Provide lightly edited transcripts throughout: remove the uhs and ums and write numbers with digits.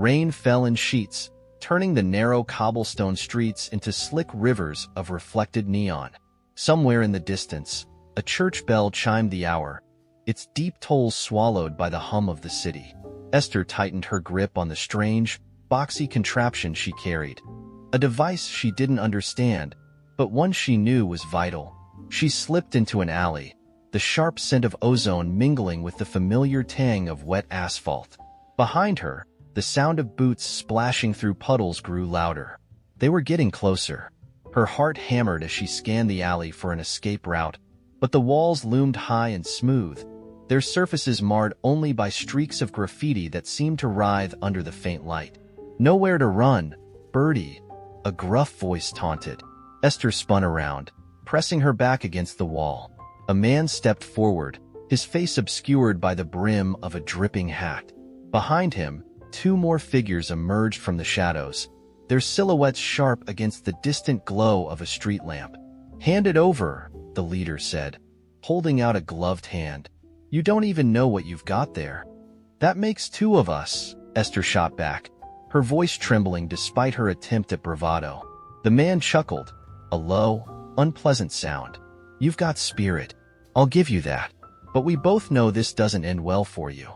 Rain fell in sheets, turning the narrow cobblestone streets into slick rivers of reflected neon. Somewhere in the distance, a church bell chimed the hour, its deep tolls swallowed by the hum of the city. Esther tightened her grip on the strange, boxy contraption she carried. A device she didn't understand, but one she knew was vital. She slipped into an alley, the sharp scent of ozone mingling with the familiar tang of wet asphalt. Behind her, the sound of boots splashing through puddles grew louder. They were getting closer. Her heart hammered as she scanned the alley for an escape route, but the walls loomed high and smooth, their surfaces marred only by streaks of graffiti that seemed to writhe under the faint light. "Nowhere to run, Birdie," a gruff voice taunted. Esther spun around, pressing her back against the wall. A man stepped forward, his face obscured by the brim of a dripping hat. Behind him, two more figures emerged from the shadows, their silhouettes sharp against the distant glow of a street lamp. "Hand it over," the leader said, holding out a gloved hand. "You don't even know what you've got there." "That makes two of us," Esther shot back, her voice trembling despite her attempt at bravado. The man chuckled, a low, unpleasant sound. "You've got spirit. I'll give you that. But we both know this doesn't end well for you."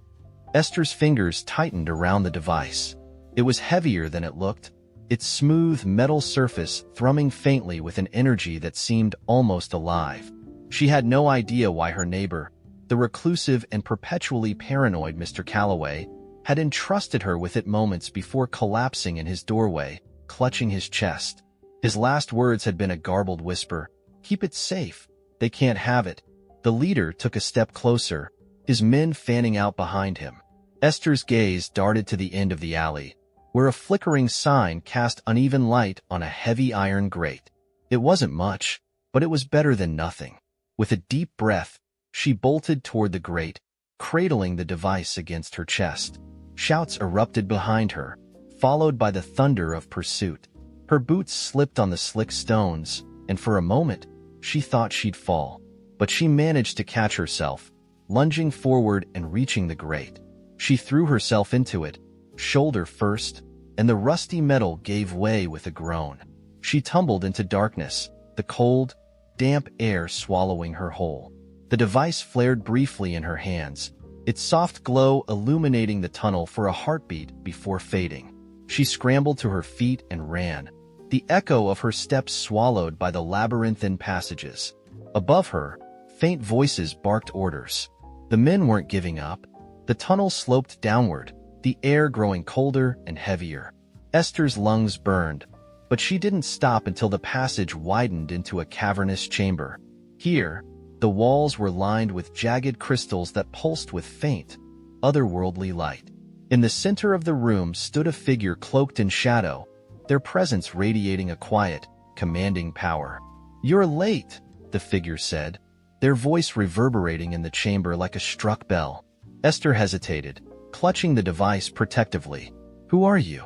Esther's fingers tightened around the device. It was heavier than it looked, its smooth metal surface thrumming faintly with an energy that seemed almost alive. She had no idea why her neighbor, the reclusive and perpetually paranoid Mr. Calloway, had entrusted her with it moments before collapsing in his doorway, clutching his chest. His last words had been a garbled whisper, "Keep it safe. They can't have it." The leader took a step closer, his men fanning out behind him. Esther's gaze darted to the end of the alley, where a flickering sign cast uneven light on a heavy iron grate. It wasn't much, but it was better than nothing. With a deep breath, she bolted toward the grate, cradling the device against her chest. Shouts erupted behind her, followed by the thunder of pursuit. Her boots slipped on the slick stones, and for a moment, she thought she'd fall. But she managed to catch herself, lunging forward and reaching the grate. She threw herself into it, shoulder first, and the rusty metal gave way with a groan. She tumbled into darkness, the cold, damp air swallowing her whole. The device flared briefly in her hands, its soft glow illuminating the tunnel for a heartbeat before fading. She scrambled to her feet and ran, the echo of her steps swallowed by the labyrinthine passages. Above her, faint voices barked orders. The men weren't giving up. The tunnel sloped downward, the air growing colder and heavier. Esther's lungs burned, but she didn't stop until the passage widened into a cavernous chamber. Here, the walls were lined with jagged crystals that pulsed with faint, otherworldly light. In the center of the room stood a figure cloaked in shadow, their presence radiating a quiet, commanding power. "You're late," the figure said, their voice reverberating in the chamber like a struck bell. Esther hesitated, clutching the device protectively. "Who are you?"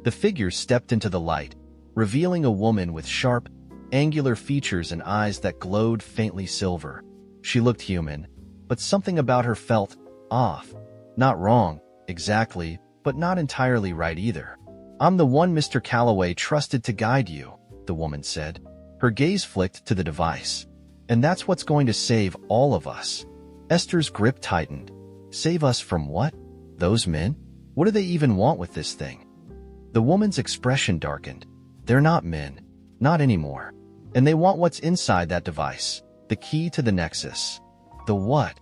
The figure stepped into the light, revealing a woman with sharp, angular features and eyes that glowed faintly silver. She looked human, but something about her felt off. Not wrong, exactly, but not entirely right either. "I'm the one Mr. Calloway trusted to guide you," the woman said. Her gaze flicked to the device. "And that's what's going to save all of us." Esther's grip tightened. "Save us from what? Those men? What do they even want with this thing?" The woman's expression darkened. "They're not men. Not anymore. And they want what's inside that device. The key to the Nexus." "The what?"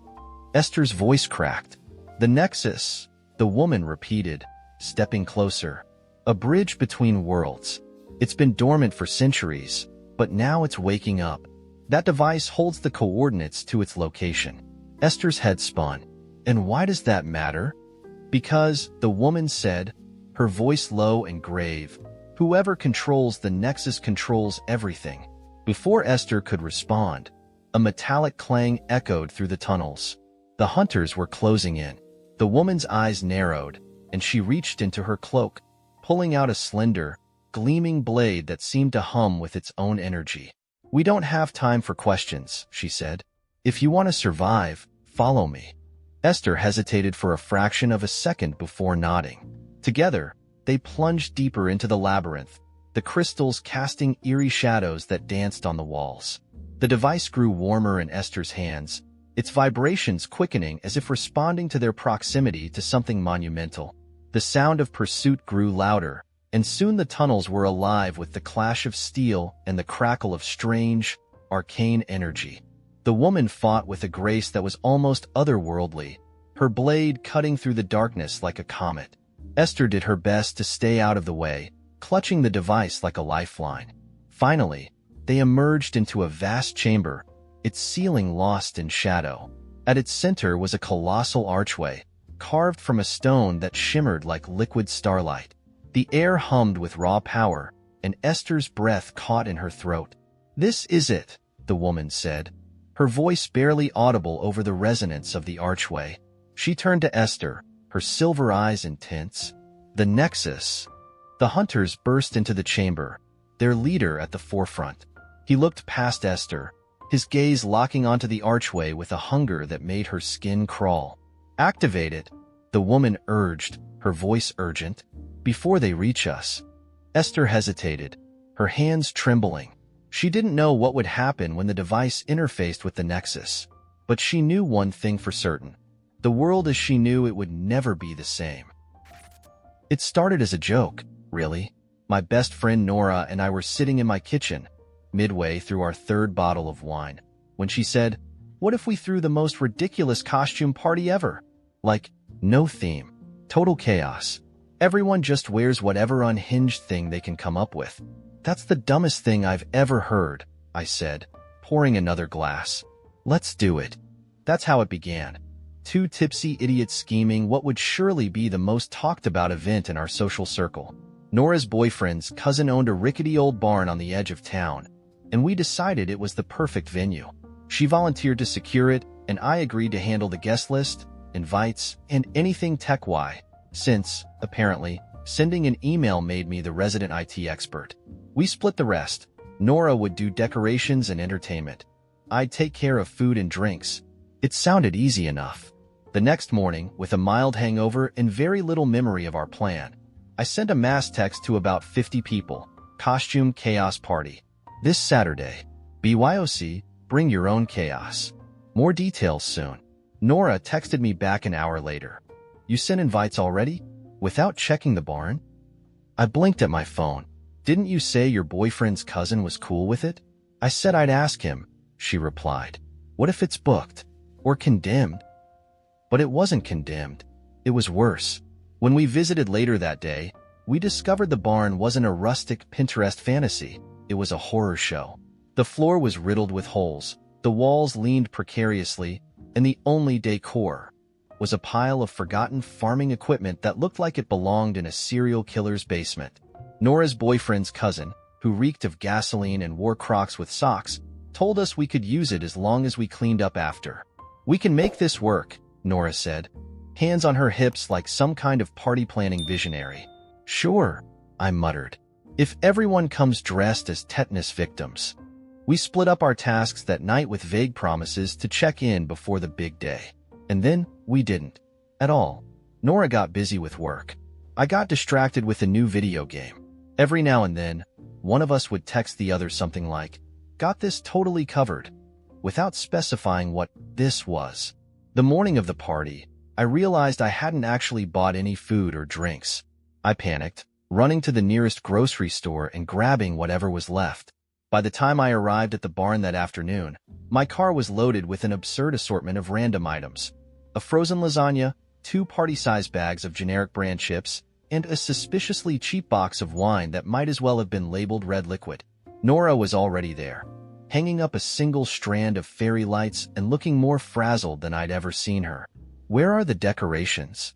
Esther's voice cracked. "The Nexus," the woman repeated, stepping closer. "A bridge between worlds. It's been dormant for centuries, but now it's waking up. That device holds the coordinates to its location." Esther's head spun. "And why does that matter?" "Because," the woman said, her voice low and grave, "whoever controls the Nexus controls everything." Before Esther could respond, a metallic clang echoed through the tunnels. The hunters were closing in. The woman's eyes narrowed, and she reached into her cloak, pulling out a slender, gleaming blade that seemed to hum with its own energy. "We don't have time for questions," she said. "If you want to survive, follow me." Esther hesitated for a fraction of a second before nodding. Together, they plunged deeper into the labyrinth, the crystals casting eerie shadows that danced on the walls. The device grew warmer in Esther's hands, its vibrations quickening as if responding to their proximity to something monumental. The sound of pursuit grew louder, and soon the tunnels were alive with the clash of steel and the crackle of strange, arcane energy. The woman fought with a grace that was almost otherworldly, her blade cutting through the darkness like a comet. Esther did her best to stay out of the way, clutching the device like a lifeline. Finally, they emerged into a vast chamber, its ceiling lost in shadow. At its center was a colossal archway, carved from a stone that shimmered like liquid starlight. The air hummed with raw power, and Esther's breath caught in her throat. "This is it," the woman said, her voice barely audible over the resonance of the archway. She turned to Esther, her silver eyes intense. "The Nexus." The hunters burst into the chamber, their leader at the forefront. He looked past Esther, his gaze locking onto the archway with a hunger that made her skin crawl. "Activate it," the woman urged, her voice urgent. "Before they reach us." Esther hesitated, her hands trembling. She didn't know what would happen when the device interfaced with the Nexus, but she knew one thing for certain. The world as she knew it would never be the same. It started as a joke, really. My best friend Nora and I were sitting in my kitchen, midway through our third bottle of wine, when she said, "What if we threw the most ridiculous costume party ever? Like, no theme, total chaos. Everyone just wears whatever unhinged thing they can come up with." "That's the dumbest thing I've ever heard," I said, pouring another glass. "Let's do it." That's how it began. Two tipsy idiots scheming what would surely be the most talked about event in our social circle. Nora's boyfriend's cousin owned a rickety old barn on the edge of town, and we decided it was the perfect venue. She volunteered to secure it, and I agreed to handle the guest list, invites, and anything tech-wise, since, apparently, sending an email made me the resident IT expert. We split the rest. Nora would do decorations and entertainment. I'd take care of food and drinks. It sounded easy enough. The next morning, with a mild hangover and very little memory of our plan, I sent a mass text to about 50 people. "Costume chaos party. This Saturday. BYOC, bring your own chaos. More details soon." Nora texted me back an hour later. "You sent invites already? Without checking the barn?" I blinked at my phone. "Didn't you say your boyfriend's cousin was cool with it?" "I said I'd ask him," she replied. "What if it's booked? Or condemned?" But it wasn't condemned. It was worse. When we visited later that day, we discovered the barn wasn't a rustic Pinterest fantasy. It was a horror show. The floor was riddled with holes, the walls leaned precariously, and the only decor was a pile of forgotten farming equipment that looked like it belonged in a serial killer's basement. Nora's boyfriend's cousin, who reeked of gasoline and wore Crocs with socks, told us we could use it as long as we cleaned up after. "We can make this work," Nora said, hands on her hips like some kind of party planning visionary. "Sure," I muttered, "if everyone comes dressed as tetanus victims." We split up our tasks that night with vague promises to check in before the big day. And then we didn't. At all. Nora got busy with work. I got distracted with a new video game. Every now and then, one of us would text the other something like, "Got this totally covered," without specifying what this was. The morning of the party, I realized I hadn't actually bought any food or drinks. I panicked, running to the nearest grocery store and grabbing whatever was left. By the time I arrived at the barn that afternoon, my car was loaded with an absurd assortment of random items. A frozen lasagna, 2 party-sized bags of generic brand chips, and a suspiciously cheap box of wine that might as well have been labeled red liquid. Nora was already there, hanging up a single strand of fairy lights and looking more frazzled than I'd ever seen her. "Where are the decorations?"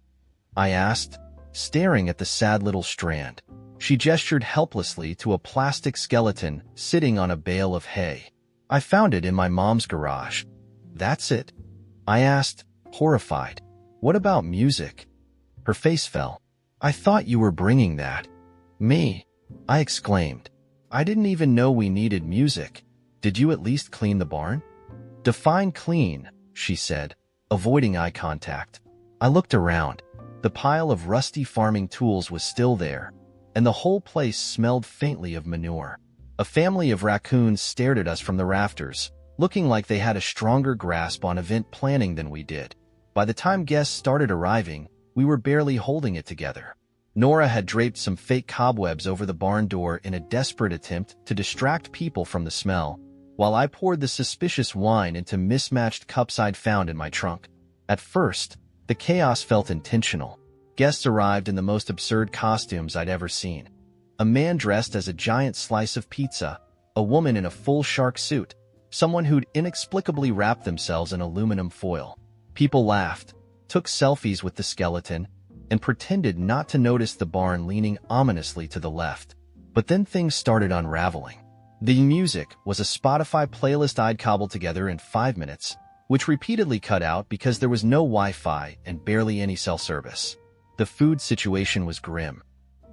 I asked, staring at the sad little strand. She gestured helplessly to a plastic skeleton sitting on a bale of hay. "I found it in my mom's garage." "That's it?" I asked, horrified. "What about music?" Her face fell. "I thought you were bringing that." "Me?" I exclaimed. "I didn't even know we needed music. Did you at least clean the barn?" "Define clean," she said, avoiding eye contact. I looked around. The pile of rusty farming tools was still there, and the whole place smelled faintly of manure. A family of raccoons stared at us from the rafters, looking like they had a stronger grasp on event planning than we did. By the time guests started arriving, we were barely holding it together. Nora had draped some fake cobwebs over the barn door in a desperate attempt to distract people from the smell, while I poured the suspicious wine into mismatched cups I'd found in my trunk. At first, the chaos felt intentional. Guests arrived in the most absurd costumes I'd ever seen. A man dressed as a giant slice of pizza, a woman in a full shark suit, someone who'd inexplicably wrapped themselves in aluminum foil. People laughed, took selfies with the skeleton, and pretended not to notice the barn leaning ominously to the left. But then things started unraveling. The music was a Spotify playlist I'd cobbled together in 5 minutes, which repeatedly cut out because there was no Wi-Fi and barely any cell service. The food situation was grim.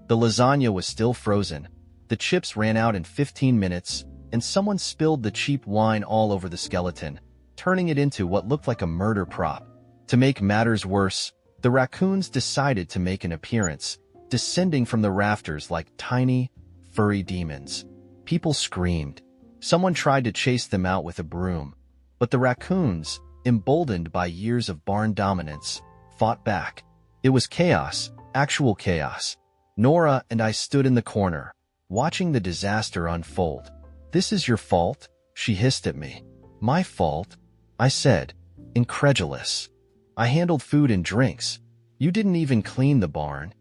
The lasagna was still frozen, the chips ran out in 15 minutes, and someone spilled the cheap wine all over the skeleton, turning it into what looked like a murder prop. To make matters worse, the raccoons decided to make an appearance, descending from the rafters like tiny, furry demons. People screamed. Someone tried to chase them out with a broom, but the raccoons, emboldened by years of barn dominance, fought back. It was chaos, actual chaos. Nora and I stood in the corner, watching the disaster unfold. "This is your fault?" she hissed at me. "My fault?" I said, incredulous. "I handled food and drinks. You didn't even clean the barn."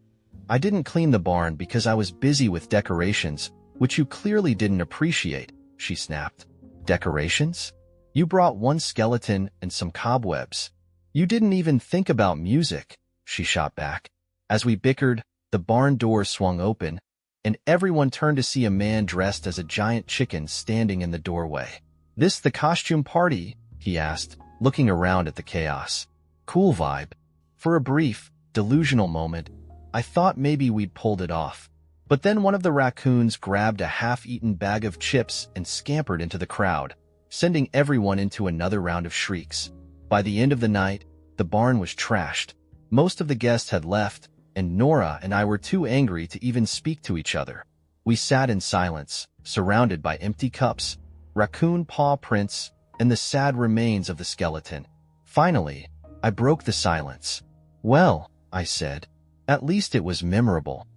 "I didn't clean the barn because I was busy with decorations, which you clearly didn't appreciate," she snapped. "Decorations? You brought one skeleton and some cobwebs. You didn't even think about music," she shot back. As we bickered, the barn door swung open, and everyone turned to see a man dressed as a giant chicken standing in the doorway. "This the costume party?" he asked, looking around at the chaos. "Cool vibe." For a brief, delusional moment, I thought maybe we'd pulled it off. But then one of the raccoons grabbed a half-eaten bag of chips and scampered into the crowd, sending everyone into another round of shrieks. By the end of the night, the barn was trashed. Most of the guests had left, and Nora and I were too angry to even speak to each other. We sat in silence, surrounded by empty cups, raccoon paw prints, and the sad remains of the skeleton. Finally, I broke the silence. "Well," I said, "at least it was memorable."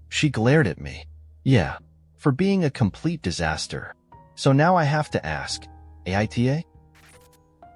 She glared at me. "Yeah, for being a complete disaster. So now I have to ask, AITA?"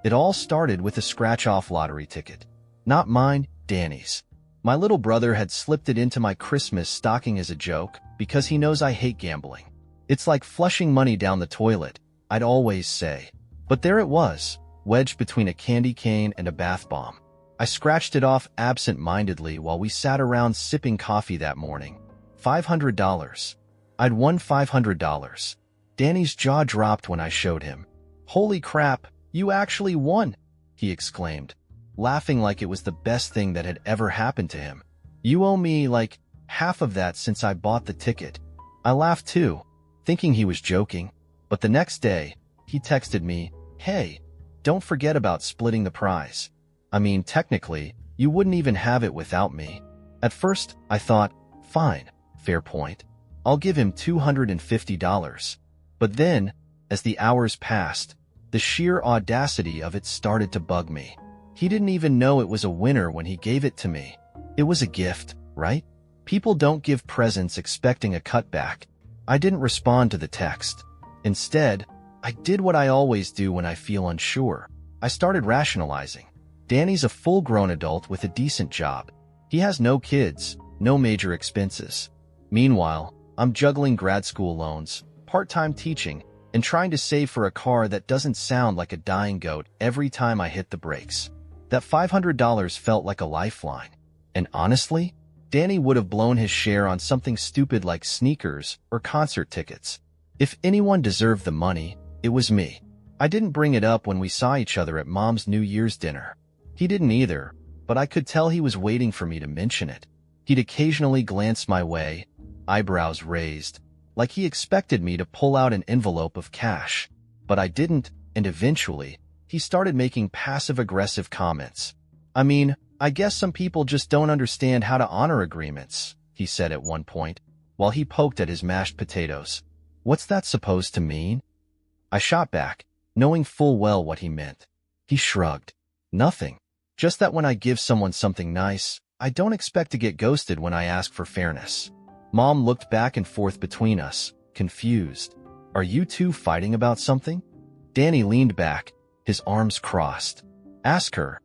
It all started with a scratch-off lottery ticket. Not mine, Danny's. My little brother had slipped it into my Christmas stocking as a joke because he knows I hate gambling. "It's like flushing money down the toilet," I'd always say. But there it was, wedged between a candy cane and a bath bomb. I scratched it off absent-mindedly while we sat around sipping coffee that morning. $500. I'd won $500. Danny's jaw dropped when I showed him. "Holy crap, you actually won!" he exclaimed, laughing like it was the best thing that had ever happened to him. "You owe me, like, half of that since I bought the ticket." I laughed too, thinking he was joking, but the next day, he texted me, "Hey, don't forget about splitting the prize. I mean, technically, you wouldn't even have it without me." At first, I thought, fine, fair point. I'll give him $250. But then, as the hours passed, the sheer audacity of it started to bug me. He didn't even know it was a winner when he gave it to me. It was a gift, right? People don't give presents expecting a cutback. I didn't respond to the text. Instead, I did what I always do when I feel unsure. I started rationalizing. Danny's a full-grown adult with a decent job. He has no kids, no major expenses. Meanwhile, I'm juggling grad school loans, part-time teaching, and trying to save for a car that doesn't sound like a dying goat every time I hit the brakes. That $500 felt like a lifeline. And honestly, Danny would have blown his share on something stupid like sneakers or concert tickets. If anyone deserved the money, it was me. I didn't bring it up when we saw each other at Mom's New Year's dinner. He didn't either, but I could tell he was waiting for me to mention it. He'd occasionally glance my way, eyebrows raised, like he expected me to pull out an envelope of cash. But I didn't, and eventually, he started making passive-aggressive comments. I mean, I guess some people just don't understand how to honor agreements, he said at one point, while he poked at his mashed potatoes. What's that supposed to mean? I shot back, knowing full well what he meant. He shrugged. Nothing. Just that when I give someone something nice, I don't expect to get ghosted when I ask for fairness. Mom looked back and forth between us, confused. Are you two fighting about something? Danny leaned back, his arms crossed. Ask her.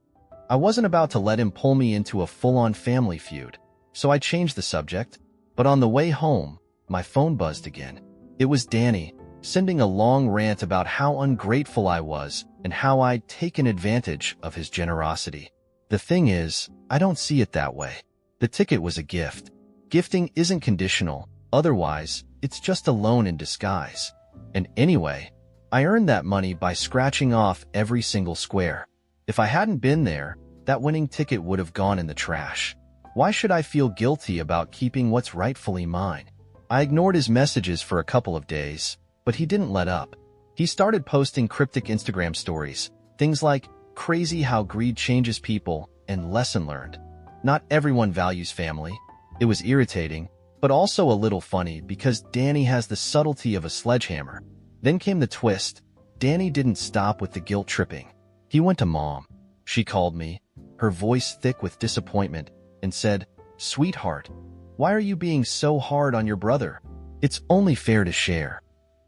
I wasn't about to let him pull me into a full-on family feud, so I changed the subject. But on the way home, my phone buzzed again. It was Danny, sending a long rant about how ungrateful I was and how I'd taken advantage of his generosity. The thing is, I don't see it that way. The ticket was a gift. Gifting isn't conditional, otherwise, it's just a loan in disguise. And anyway, I earned that money by scratching off every single square. If I hadn't been there, that winning ticket would have gone in the trash. Why should I feel guilty about keeping what's rightfully mine? I ignored his messages for a couple of days, but he didn't let up. He started posting cryptic Instagram stories, things like, crazy how greed changes people, and lesson learned. Not everyone values family. It was irritating, but also a little funny because Danny has the subtlety of a sledgehammer. Then came the twist. Danny didn't stop with the guilt tripping. He went to Mom. She called me, her voice thick with disappointment, and said, "Sweetheart, why are you being so hard on your brother? It's only fair to share."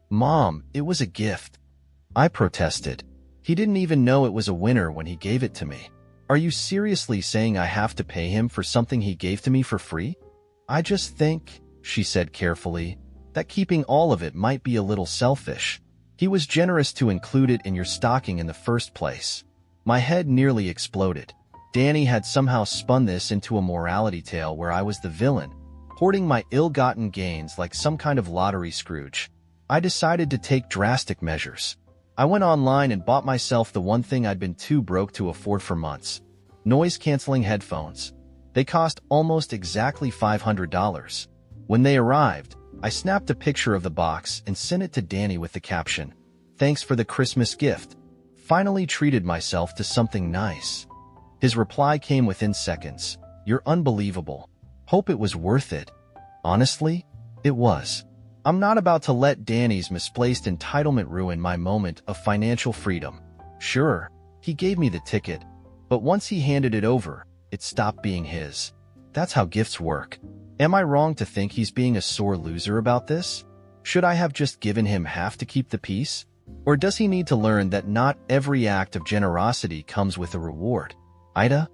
Mom, it was a gift. I protested. He didn't even know it was a winner when he gave it to me. Are you seriously saying I have to pay him for something he gave to me for free? I just think, she said carefully, that keeping all of it might be a little selfish. He was generous to include it in your stocking in the first place. My head nearly exploded. Danny had somehow spun this into a morality tale where I was the villain, hoarding my ill-gotten gains like some kind of lottery Scrooge. I decided to take drastic measures. I went online and bought myself the one thing I'd been too broke to afford for months: noise-canceling headphones. They cost almost exactly $500. When they arrived, I snapped a picture of the box and sent it to Danny with the caption, "Thanks for the Christmas gift. Finally treated myself to something nice." His reply came within seconds. "You're unbelievable. Hope it was worth it." Honestly, it was. I'm not about to let Danny's misplaced entitlement ruin my moment of financial freedom. Sure, he gave me the ticket, but once he handed it over, it stopped being his. That's how gifts work. Am I wrong to think he's being a sore loser about this? Should I have just given him half to keep the peace? Or does he need to learn that not every act of generosity comes with a reward? AITA?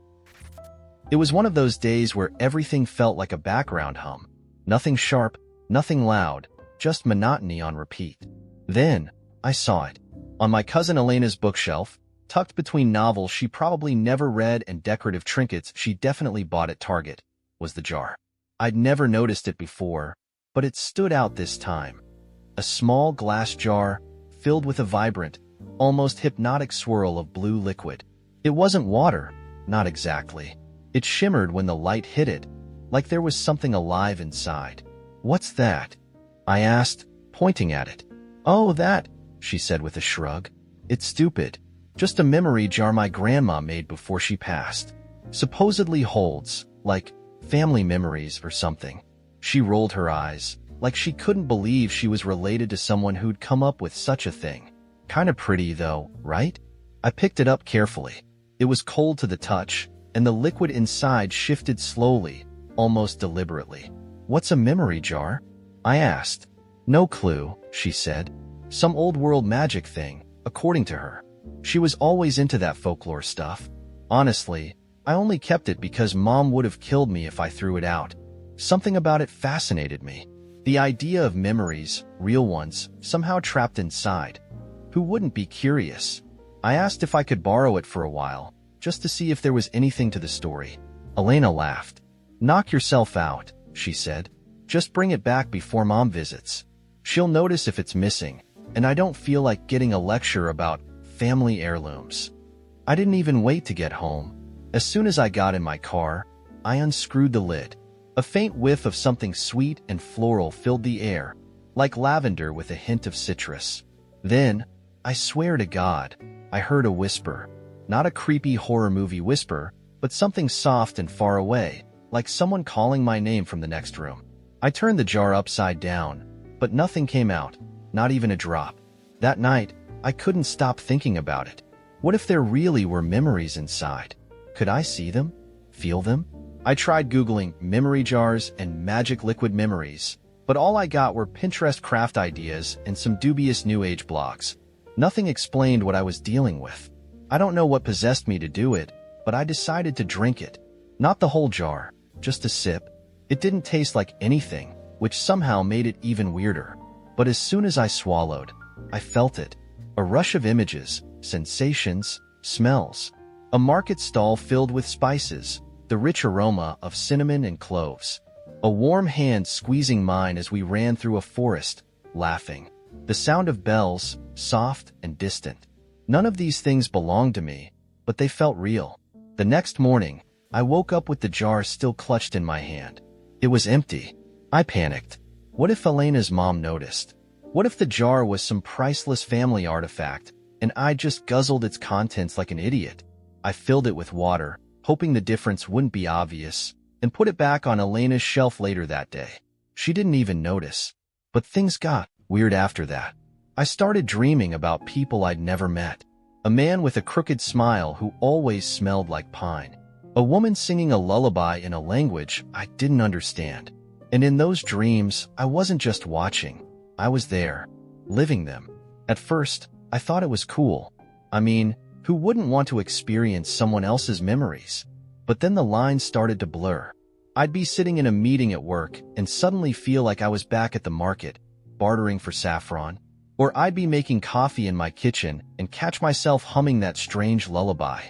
It was one of those days where everything felt like a background hum. Nothing sharp, nothing loud, just monotony on repeat. Then, I saw it. On my cousin Elena's bookshelf, tucked between novels she probably never read and decorative trinkets she definitely bought at Target, was the jar. I'd never noticed it before, but it stood out this time. A small glass jar, filled with a vibrant, almost hypnotic swirl of blue liquid. It wasn't water, not exactly. It shimmered when the light hit it, like there was something alive inside. "What's that?" I asked, pointing at it. "Oh, that," she said with a shrug. "It's stupid. Just a memory jar my grandma made before she passed. Supposedly holds, like, family memories or something." She rolled her eyes, like she couldn't believe she was related to someone who'd come up with such a thing. Kinda pretty though, right? I picked it up carefully. It was cold to the touch, and the liquid inside shifted slowly, almost deliberately. "What's a memory jar?" I asked. "No clue," she said. "Some old-world magic thing, according to her. She was always into that folklore stuff. Honestly, I only kept it because Mom would have killed me if I threw it out. Something about it fascinated me. The idea of memories, real ones, somehow trapped inside. Who wouldn't be curious? I asked if I could borrow it for a while, just to see if there was anything to the story. Elena laughed. "Knock yourself out," she said. "Just bring it back before Mom visits. She'll notice if it's missing, and I don't feel like getting a lecture about family heirlooms." I didn't even wait to get home. As soon as I got in my car, I unscrewed the lid. A faint whiff of something sweet and floral filled the air, like lavender with a hint of citrus. Then, I swear to God, I heard a whisper. Not a creepy horror movie whisper, but something soft and far away, like someone calling my name from the next room. I turned the jar upside down, but nothing came out, not even a drop. That night, I couldn't stop thinking about it. What if there really were memories inside? Could I see them? Feel them? I tried Googling memory jars and magic liquid memories, but all I got were Pinterest craft ideas and some dubious New Age blogs. Nothing explained what I was dealing with. I don't know what possessed me to do it, but I decided to drink it. Not the whole jar, just a sip. It didn't taste like anything, which somehow made it even weirder. But as soon as I swallowed, I felt it. A rush of images, sensations, smells. A market stall filled with spices, the rich aroma of cinnamon and cloves. A warm hand squeezing mine as we ran through a forest, laughing. The sound of bells, soft and distant. None of these things belonged to me, but they felt real. The next morning, I woke up with the jar still clutched in my hand. It was empty. I panicked. What if Elena's mom noticed? What if the jar was some priceless family artifact, and I just guzzled its contents like an idiot? I filled it with water, hoping the difference wouldn't be obvious, and put it back on Elena's shelf later that day. She didn't even notice. But things got weird after that. I started dreaming about people I'd never met. A man with a crooked smile who always smelled like pine. A woman singing a lullaby in a language I didn't understand. And in those dreams, I wasn't just watching. I was there, living them. At first, I thought it was cool. I mean, who wouldn't want to experience someone else's memories? But then the lines started to blur. I'd be sitting in a meeting at work and suddenly feel like I was back at the market, bartering for saffron. Or I'd be making coffee in my kitchen and catch myself humming that strange lullaby.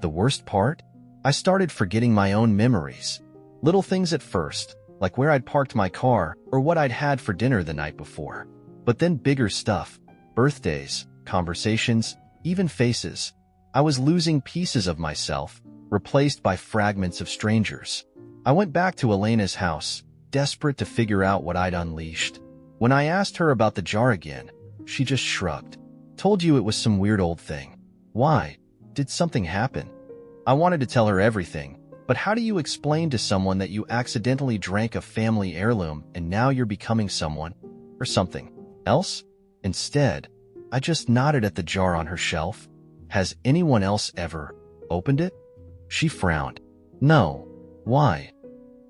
The worst part? I started forgetting my own memories. Little things at first, like where I'd parked my car or what I'd had for dinner the night before. But then bigger stuff, birthdays, conversations, even faces. I was losing pieces of myself, replaced by fragments of strangers. I went back to Elena's house, desperate to figure out what I'd unleashed. When I asked her about the jar again, she just shrugged. Told you it was some weird old thing. Why? Did something happen? I wanted to tell her everything, but how do you explain to someone that you accidentally drank a family heirloom and now you're becoming someone or something else? Instead, I just nodded at the jar on her shelf. Has anyone else ever opened it? She frowned. No. Why?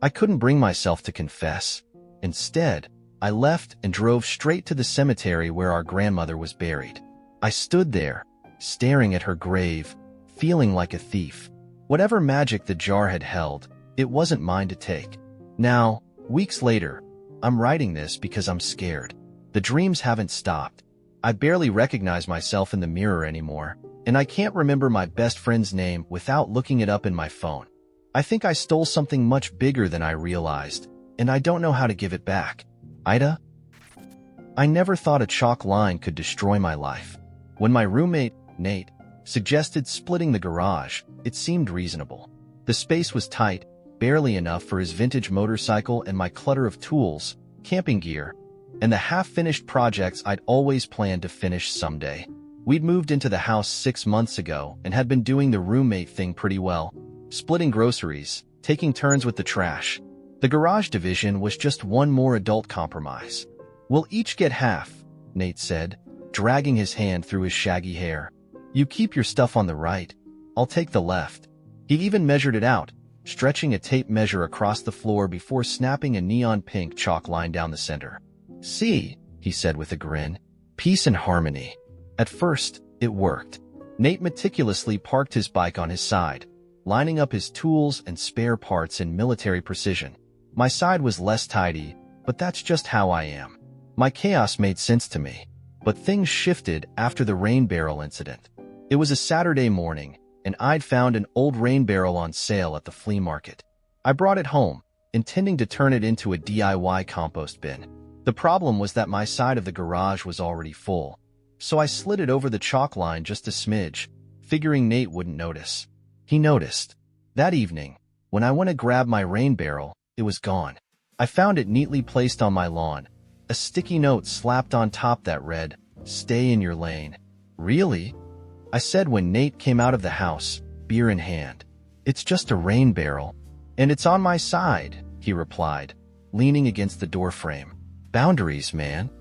I couldn't bring myself to confess. Instead, I left and drove straight to the cemetery where our grandmother was buried. I stood there, staring at her grave, feeling like a thief. Whatever magic the jar had held, it wasn't mine to take. Now, weeks later, I'm writing this because I'm scared. The dreams haven't stopped. I barely recognize myself in the mirror anymore, and I can't remember my best friend's name without looking it up in my phone. I think I stole something much bigger than I realized, and I don't know how to give it back. AITA? I never thought a chalk line could destroy my life. When my roommate, Nate, suggested splitting the garage, it seemed reasonable. The space was tight, barely enough for his vintage motorcycle and my clutter of tools, camping gear, and the half-finished projects I'd always planned to finish someday. We'd moved into the house 6 months ago and had been doing the roommate thing pretty well, splitting groceries, taking turns with the trash. The garage division was just one more adult compromise. We'll each get half, Nate said, dragging his hand through his shaggy hair. You keep your stuff on the right. I'll take the left. He even measured it out, stretching a tape measure across the floor before snapping a neon pink chalk line down the center. See, he said with a grin. Peace and harmony. At first, it worked. Nate meticulously parked his bike on his side, lining up his tools and spare parts in military precision. My side was less tidy, but that's just how I am. My chaos made sense to me. But things shifted after the rain barrel incident. It was a Saturday morning, and I'd found an old rain barrel on sale at the flea market. I brought it home, intending to turn it into a DIY compost bin. The problem was that my side of the garage was already full, so I slid it over the chalk line just a smidge, figuring Nate wouldn't notice. He noticed. That evening, when I went to grab my rain barrel, it was gone. I found it neatly placed on my lawn. A sticky note slapped on top that read, "Stay in your lane." Really? I said when Nate came out of the house, beer in hand. "It's just a rain barrel. And it's on my side," he replied, leaning against the doorframe. "Boundaries, man."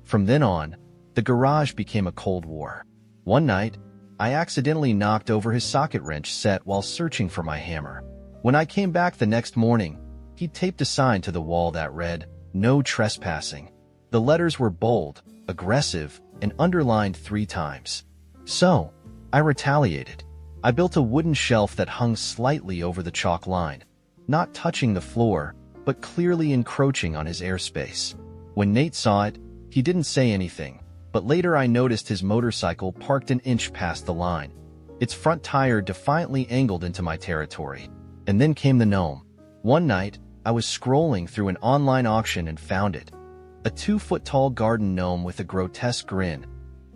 From then on, the garage became a Cold War. One night, I accidentally knocked over his socket wrench set while searching for my hammer. When I came back the next morning, he taped a sign to the wall that read, "No trespassing." The letters were bold, aggressive, and underlined 3 times. So, I retaliated. I built a wooden shelf that hung slightly over the chalk line, not touching the floor, but clearly encroaching on his airspace. When Nate saw it, he didn't say anything, but later I noticed his motorcycle parked an inch past the line, its front tire defiantly angled into my territory. And then came the gnome. One night, I was scrolling through an online auction and found it. A 2-foot-tall garden gnome with a grotesque grin,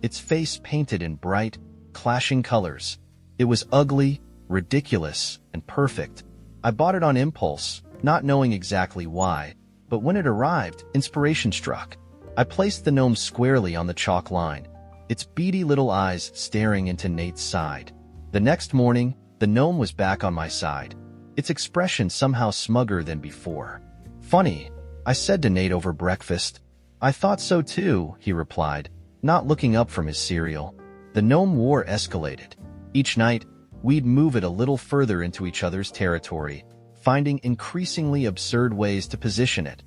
its face painted in bright, clashing colors. It was ugly, ridiculous, and perfect. I bought it on impulse, not knowing exactly why, but when it arrived, inspiration struck. I placed the gnome squarely on the chalk line, its beady little eyes staring into Nate's side. The next morning, the gnome was back on my side, its expression somehow smugger than before. "Funny," I said to Nate over breakfast. "I thought so too," he replied, not looking up from his cereal. The gnome war escalated. Each night, we'd move it a little further into each other's territory, finding increasingly absurd ways to position it.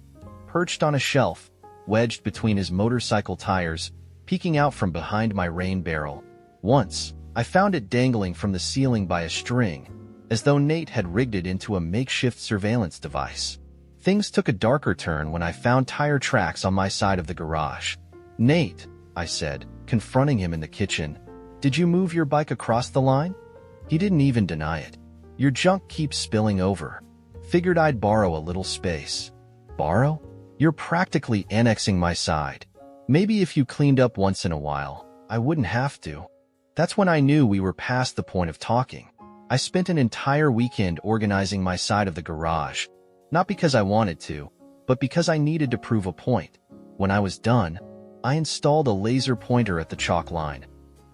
Perched on a shelf, wedged between his motorcycle tires, peeking out from behind my rain barrel. Once, I found it dangling from the ceiling by a string, as though Nate had rigged it into a makeshift surveillance device. Things took a darker turn when I found tire tracks on my side of the garage. "Nate," I said, confronting him in the kitchen, "did you move your bike across the line?" He didn't even deny it. "Your junk keeps spilling over. Figured I'd borrow a little space." "Borrow? You're practically annexing my side. Maybe if you cleaned up once in a while, I wouldn't have to." That's when I knew we were past the point of talking. I spent an entire weekend organizing my side of the garage, not because I wanted to, but because I needed to prove a point. When I was done, I installed a laser pointer at the chalk line,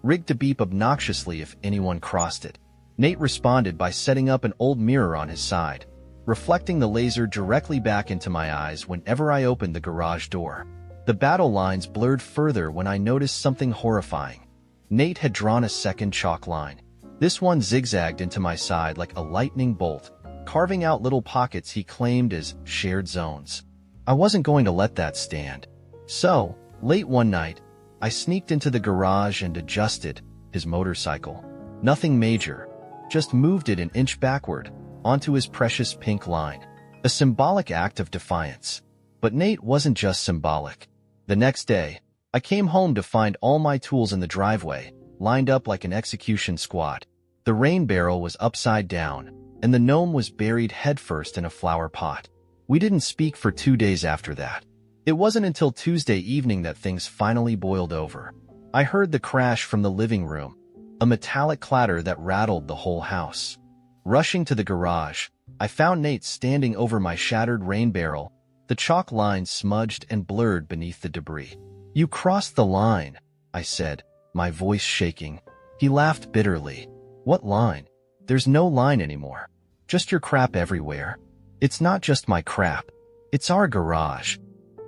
rigged to beep obnoxiously if anyone crossed it. Nate responded by setting up an old mirror on his side, reflecting the laser directly back into my eyes whenever I opened the garage door. The battle lines blurred further when I noticed something horrifying. Nate had drawn a second chalk line. This one zigzagged into my side like a lightning bolt, carving out little pockets he claimed as shared zones. I wasn't going to let that stand. So, late one night, I sneaked into the garage and adjusted his motorcycle. Nothing major, just moved it an inch backward, onto his precious pink line. A symbolic act of defiance. But Nate wasn't just symbolic. The next day, I came home to find all my tools in the driveway, lined up like an execution squad. The rain barrel was upside down, and the gnome was buried headfirst in a flower pot. We didn't speak for 2 days after that. It wasn't until Tuesday evening that things finally boiled over. I heard the crash from the living room, a metallic clatter that rattled the whole house. Rushing to the garage, I found Nate standing over my shattered rain barrel, the chalk lines smudged and blurred beneath the debris. "You crossed the line," I said, my voice shaking. He laughed bitterly. "What line? There's no line anymore. Just your crap everywhere." "It's not just my crap. It's our garage."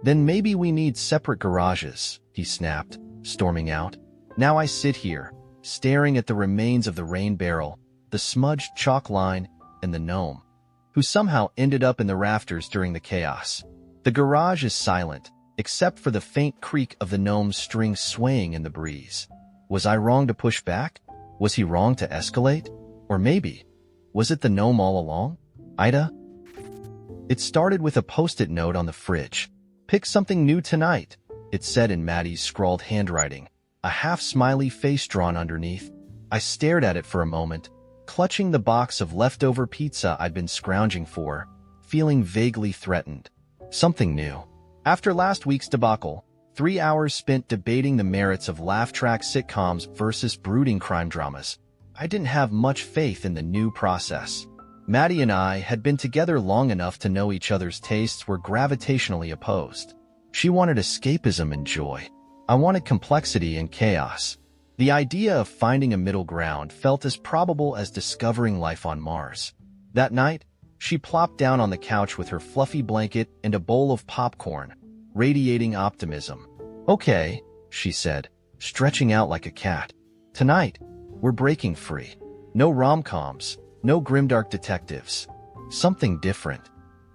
"Then maybe we need separate garages," he snapped, storming out. Now I sit here, staring at the remains of the rain barrel, the smudged chalk line, and the gnome, who somehow ended up in the rafters during the chaos. The garage is silent, except for the faint creak of the gnome's string swaying in the breeze. Was I wrong to push back? Was he wrong to escalate? Or maybe, was it the gnome all along? AITA? It started with a post-it note on the fridge. "Pick something new tonight," it said in Maddie's scrawled handwriting, a half-smiley face drawn underneath. I stared at it for a moment, clutching the box of leftover pizza I'd been scrounging for, feeling vaguely threatened. Something new. After last week's debacle, 3 hours spent debating the merits of laugh-track sitcoms versus brooding crime dramas, I didn't have much faith in the new process. Maddie and I had been together long enough to know each other's tastes were gravitationally opposed. She wanted escapism and joy. I wanted complexity and chaos. The idea of finding a middle ground felt as probable as discovering life on Mars. That night, she plopped down on the couch with her fluffy blanket and a bowl of popcorn, radiating optimism. "Okay," she said, stretching out like a cat. "Tonight, we're breaking free. No rom-coms, no grimdark detectives. Something different."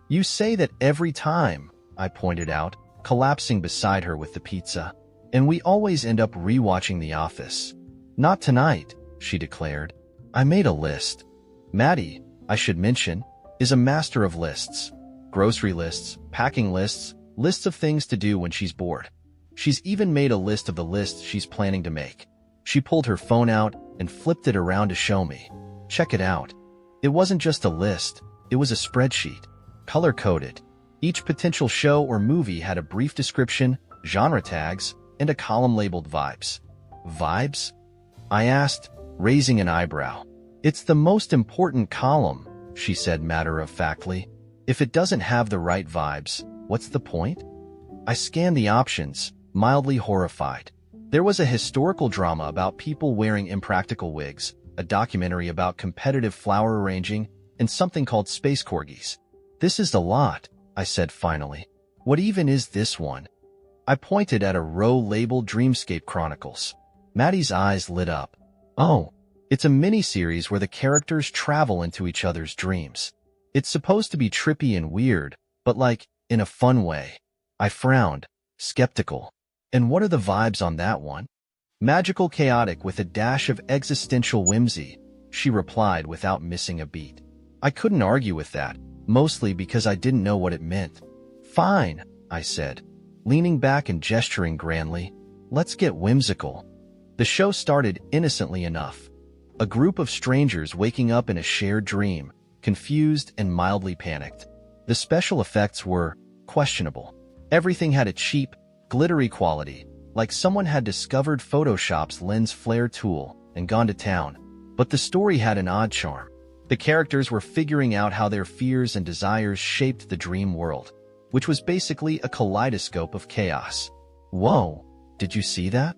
"You say that every time," I pointed out, collapsing beside her with the pizza. "And we always end up rewatching The Office." "Not tonight," she declared. "I made a list." Maddie, I should mention, is a master of lists. Grocery lists, packing lists, lists of things to do when she's bored. She's even made a list of the lists she's planning to make. She pulled her phone out and flipped it around to show me. "Check it out." It wasn't just a list, it was a spreadsheet, color-coded. Each potential show or movie had a brief description, genre tags, and a column labeled Vibes. "Vibes?" I asked, raising an eyebrow. "It's the most important column," she said matter-of-factly. "If it doesn't have the right vibes, what's the point?" I scanned the options, mildly horrified. There was a historical drama about people wearing impractical wigs, a documentary about competitive flower arranging, and something called space corgis. "This is a lot," I said finally. "What even is this one?" I pointed at a row labeled Dreamscape Chronicles. Maddie's eyes lit up. "Oh, it's a mini-series where the characters travel into each other's dreams. It's supposed to be trippy and weird, but like, in a fun way." I frowned, skeptical. "And what are the vibes on that one?" "Magical chaotic with a dash of existential whimsy," she replied without missing a beat. I couldn't argue with that, mostly because I didn't know what it meant. "Fine," I said, leaning back and gesturing grandly. "Let's get whimsical." The show started innocently enough. A group of strangers waking up in a shared dream, confused and mildly panicked. The special effects were questionable. Everything had a cheap, glittery quality, like someone had discovered Photoshop's lens flare tool and gone to town. But the story had an odd charm. The characters were figuring out how their fears and desires shaped the dream world, which was basically a kaleidoscope of chaos. "Whoa, did you see that?"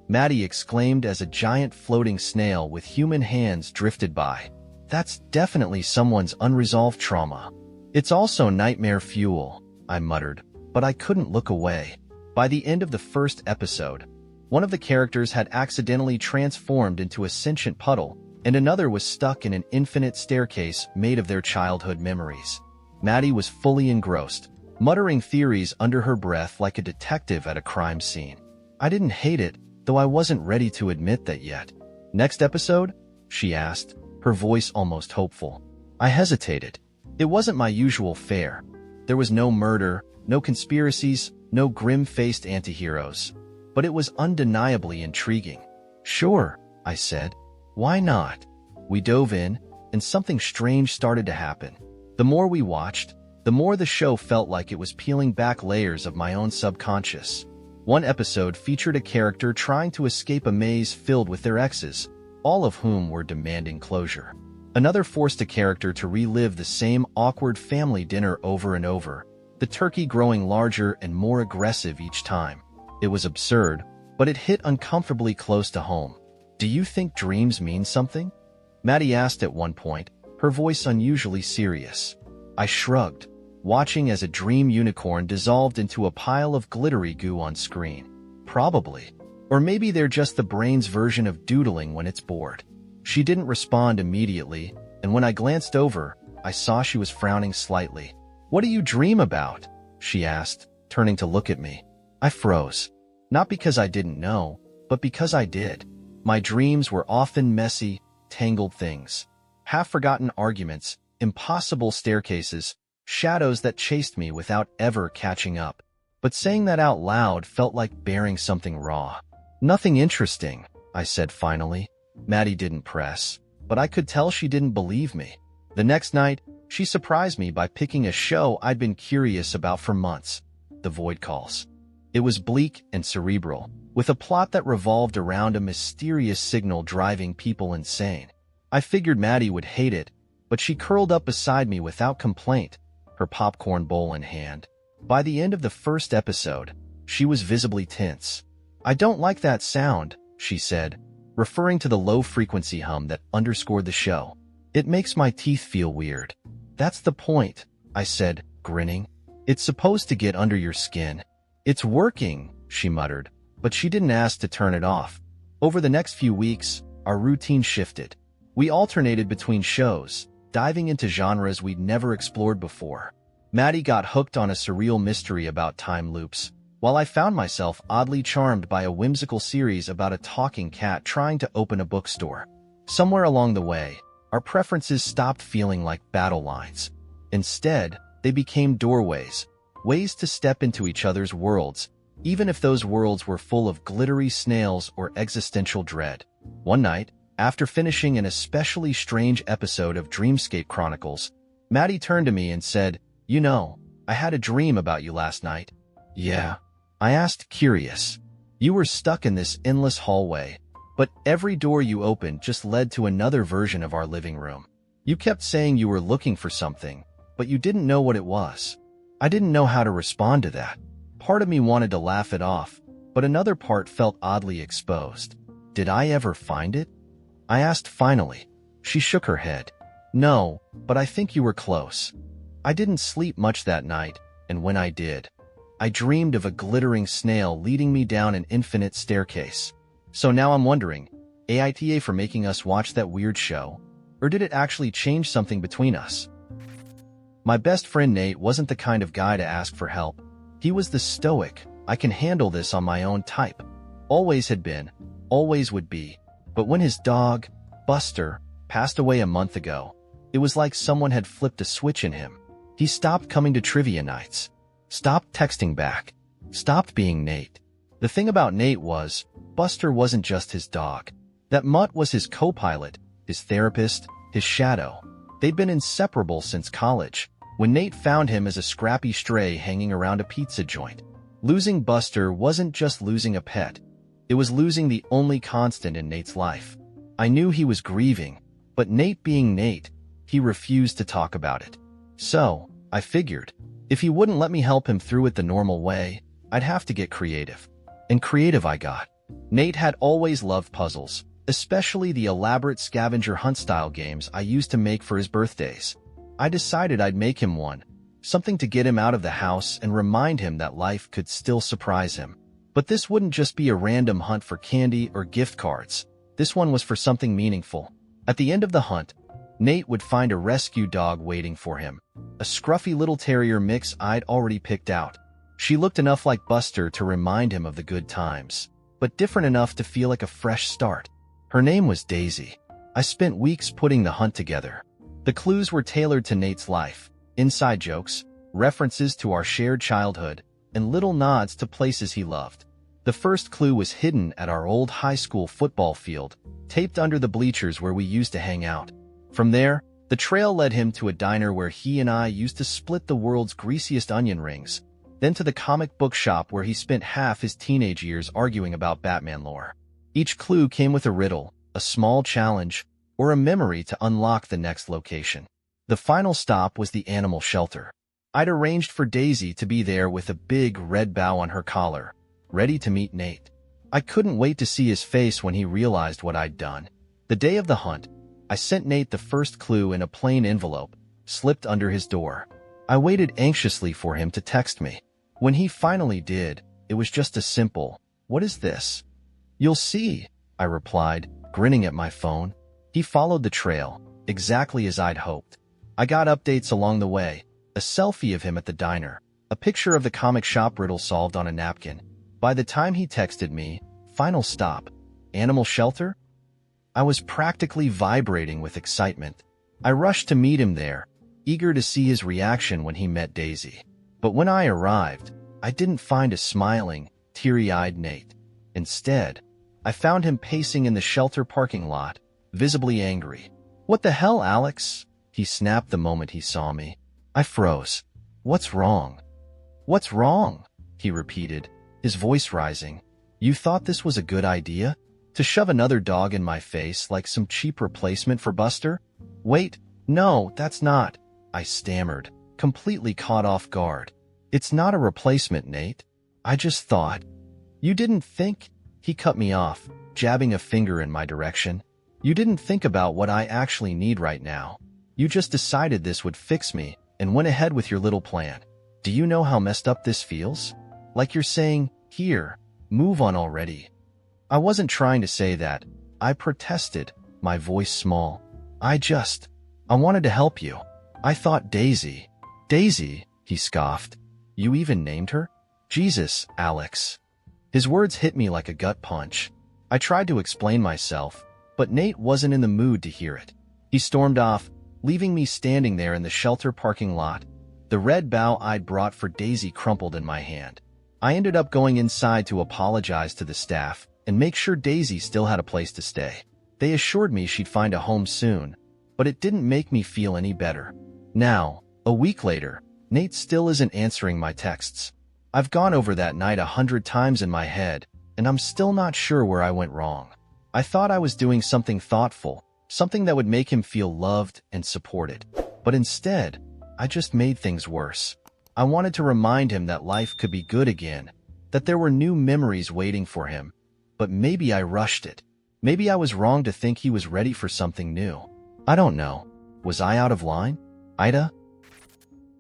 Maddie exclaimed as a giant floating snail with human hands drifted by. "That's definitely someone's unresolved trauma." "It's also nightmare fuel," I muttered, but I couldn't look away. By the end of the first episode, one of the characters had accidentally transformed into a sentient puddle, and another was stuck in an infinite staircase made of their childhood memories. Maddie was fully engrossed, muttering theories under her breath like a detective at a crime scene. I didn't hate it, though I wasn't ready to admit that yet. "Next episode?" she asked, her voice almost hopeful. I hesitated. It wasn't my usual fare. There was no murder, no conspiracies, no grim-faced antiheroes. But it was undeniably intriguing. "Sure," I said. "Why not?" We dove in, and something strange started to happen. The more we watched, the more the show felt like it was peeling back layers of my own subconscious. One episode featured a character trying to escape a maze filled with their exes, all of whom were demanding closure. Another forced a character to relive the same awkward family dinner over and over, the turkey growing larger and more aggressive each time. It was absurd, but it hit uncomfortably close to home. "Do you think dreams mean something?" Maddie asked at one point, her voice unusually serious. I shrugged, watching as a dream unicorn dissolved into a pile of glittery goo on screen. "Probably. Or maybe they're just the brain's version of doodling when it's bored." She didn't respond immediately, and when I glanced over, I saw she was frowning slightly. "What do you dream about?" she asked, turning to look at me. I froze. Not because I didn't know, but because I did. My dreams were often messy, tangled things. Half-forgotten arguments, impossible staircases, shadows that chased me without ever catching up. But saying that out loud felt like bearing something raw. "Nothing interesting," I said finally. Maddie didn't press, but I could tell she didn't believe me. The next night, she surprised me by picking a show I'd been curious about for months, The Void Calls. It was bleak and cerebral, with a plot that revolved around a mysterious signal driving people insane. I figured Maddie would hate it, but she curled up beside me without complaint, her popcorn bowl in hand. By the end of the first episode, she was visibly tense. "I don't like that sound," she said, referring to the low-frequency hum that underscored the show. It makes my teeth feel weird. That's the point, I said, grinning. It's supposed to get under your skin. It's working, she muttered, but she didn't ask to turn it off. Over the next few weeks, our routine shifted. We alternated between shows, diving into genres we'd never explored before. Maddie got hooked on a surreal mystery about time loops, while I found myself oddly charmed by a whimsical series about a talking cat trying to open a bookstore. Somewhere along the way, our preferences stopped feeling like battle lines. Instead, they became doorways, ways to step into each other's worlds, even if those worlds were full of glittery snails or existential dread. One night, after finishing an especially strange episode of Dreamscape Chronicles, Maddie turned to me and said, "You know, I had a dream about you last night." "Yeah?" I asked, curious. "You were stuck in this endless hallway, but every door you opened just led to another version of our living room. You kept saying you were looking for something, but you didn't know what it was." I didn't know how to respond to that. Part of me wanted to laugh it off, but another part felt oddly exposed. "Did I ever find it?" I asked finally. She shook her head. "No, but I think you were close." I didn't sleep much that night, and when I did, I dreamed of a glittering snail leading me down an infinite staircase. So now I'm wondering, AITA for making us watch that weird show? Or did it actually change something between us? My best friend Nate wasn't the kind of guy to ask for help. He was the stoic, I can handle this on my own type. Always had been, always would be. But when his dog, Buster, passed away a month ago, it was like someone had flipped a switch in him. He stopped coming to trivia nights, stopped texting back, stopped being Nate. The thing about Nate was, Buster wasn't just his dog. That mutt was his co-pilot, his therapist, his shadow. They'd been inseparable since college, when Nate found him as a scrappy stray hanging around a pizza joint. Losing Buster wasn't just losing a pet. It was losing the only constant in Nate's life. I knew he was grieving, but Nate being Nate, he refused to talk about it. So, I figured, if he wouldn't let me help him through it the normal way, I'd have to get creative. And creative I got. Nate had always loved puzzles, especially the elaborate scavenger hunt-style games I used to make for his birthdays. I decided I'd make him one, something to get him out of the house and remind him that life could still surprise him. But this wouldn't just be a random hunt for candy or gift cards. This one was for something meaningful. At the end of the hunt, Nate would find a rescue dog waiting for him, a scruffy little terrier mix I'd already picked out. She looked enough like Buster to remind him of the good times, but different enough to feel like a fresh start. Her name was Daisy. I spent weeks putting the hunt together. The clues were tailored to Nate's life, inside jokes, references to our shared childhood, and little nods to places he loved. The first clue was hidden at our old high school football field, taped under the bleachers where we used to hang out. From there, the trail led him to a diner where he and I used to split the world's greasiest onion rings, then to the comic book shop where he spent half his teenage years arguing about Batman lore. Each clue came with a riddle, a small challenge, or a memory to unlock the next location. The final stop was the animal shelter. I'd arranged for Daisy to be there with a big red bow on her collar, ready to meet Nate. I couldn't wait to see his face when he realized what I'd done. The day of the hunt, I sent Nate the first clue in a plain envelope, slipped under his door. I waited anxiously for him to text me. When he finally did, it was just a simple, "What is this?" "You'll see," I replied, grinning at my phone. He followed the trail, exactly as I'd hoped. I got updates along the way, a selfie of him at the diner, a picture of the comic shop riddle solved on a napkin. By the time he texted me, "Final stop, animal shelter?" I was practically vibrating with excitement. I rushed to meet him there, eager to see his reaction when he met Daisy. But when I arrived, I didn't find a smiling, teary-eyed Nate. Instead, I found him pacing in the shelter parking lot, visibly angry. "What the hell, Alex?" he snapped the moment he saw me. I froze. "What's wrong?" "What's wrong?" he repeated, his voice rising. "You thought this was a good idea? To shove another dog in my face like some cheap replacement for Buster?" "Wait, no, that's not," I stammered, completely caught off guard. "It's not a replacement, Nate. I just thought." "You didn't think?" He cut me off, jabbing a finger in my direction. "You didn't think about what I actually need right now. You just decided this would fix me and went ahead with your little plan. Do you know how messed up this feels? Like you're saying, here, move on already." I wasn't trying to say that. I protested, my voice small. I wanted to help you. I thought Daisy." "Daisy?" he scoffed. "You even named her?" "Jesus, Alex." His words hit me like a gut punch. I tried to explain myself, but Nate wasn't in the mood to hear it. He stormed off, leaving me standing there in the shelter parking lot. The red bow I'd brought for Daisy crumpled in my hand. I ended up going inside to apologize to the staff and make sure Daisy still had a place to stay. They assured me she'd find a home soon, but it didn't make me feel any better. Now, a week later, Nate still isn't answering my texts. I've gone over that night 100 times in my head, and I'm still not sure where I went wrong. I thought I was doing something thoughtful, something that would make him feel loved and supported. But instead, I just made things worse. I wanted to remind him that life could be good again, that there were new memories waiting for him. But maybe I rushed it. Maybe I was wrong to think he was ready for something new. I don't know. Was I out of line? AITA?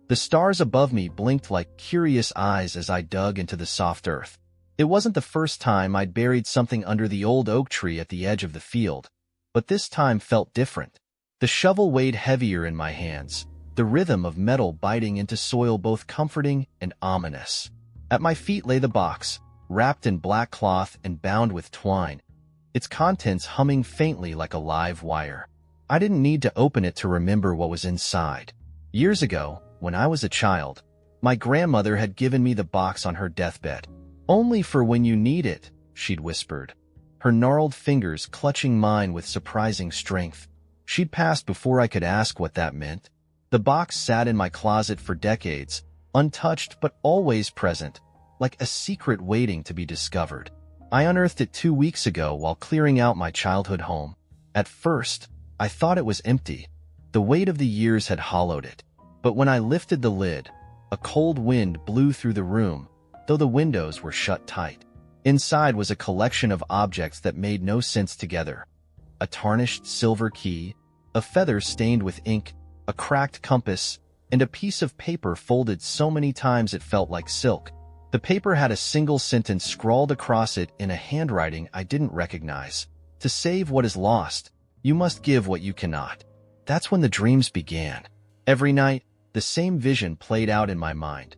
The stars above me blinked like curious eyes as I dug into the soft earth. It wasn't the first time I'd buried something under the old oak tree at the edge of the field, but this time felt different. The shovel weighed heavier in my hands, the rhythm of metal biting into soil both comforting and ominous. At my feet lay the box, wrapped in black cloth and bound with twine, its contents humming faintly like a live wire. I didn't need to open it to remember what was inside. Years ago, when I was a child, my grandmother had given me the box on her deathbed. "Only for when you need it," she'd whispered, her gnarled fingers clutching mine with surprising strength. She'd passed before I could ask what that meant. The box sat in my closet for decades, untouched but always present, like a secret waiting to be discovered. I unearthed it 2 weeks ago while clearing out my childhood home. At first, I thought it was empty. The weight of the years had hollowed it. But when I lifted the lid, a cold wind blew through the room, though the windows were shut tight. Inside was a collection of objects that made no sense together. A tarnished silver key, a feather stained with ink, a cracked compass, and a piece of paper folded so many times it felt like silk. The paper had a single sentence scrawled across it in a handwriting I didn't recognize. "To save what is lost, you must give what you cannot." That's when the dreams began. Every night, the same vision played out in my mind.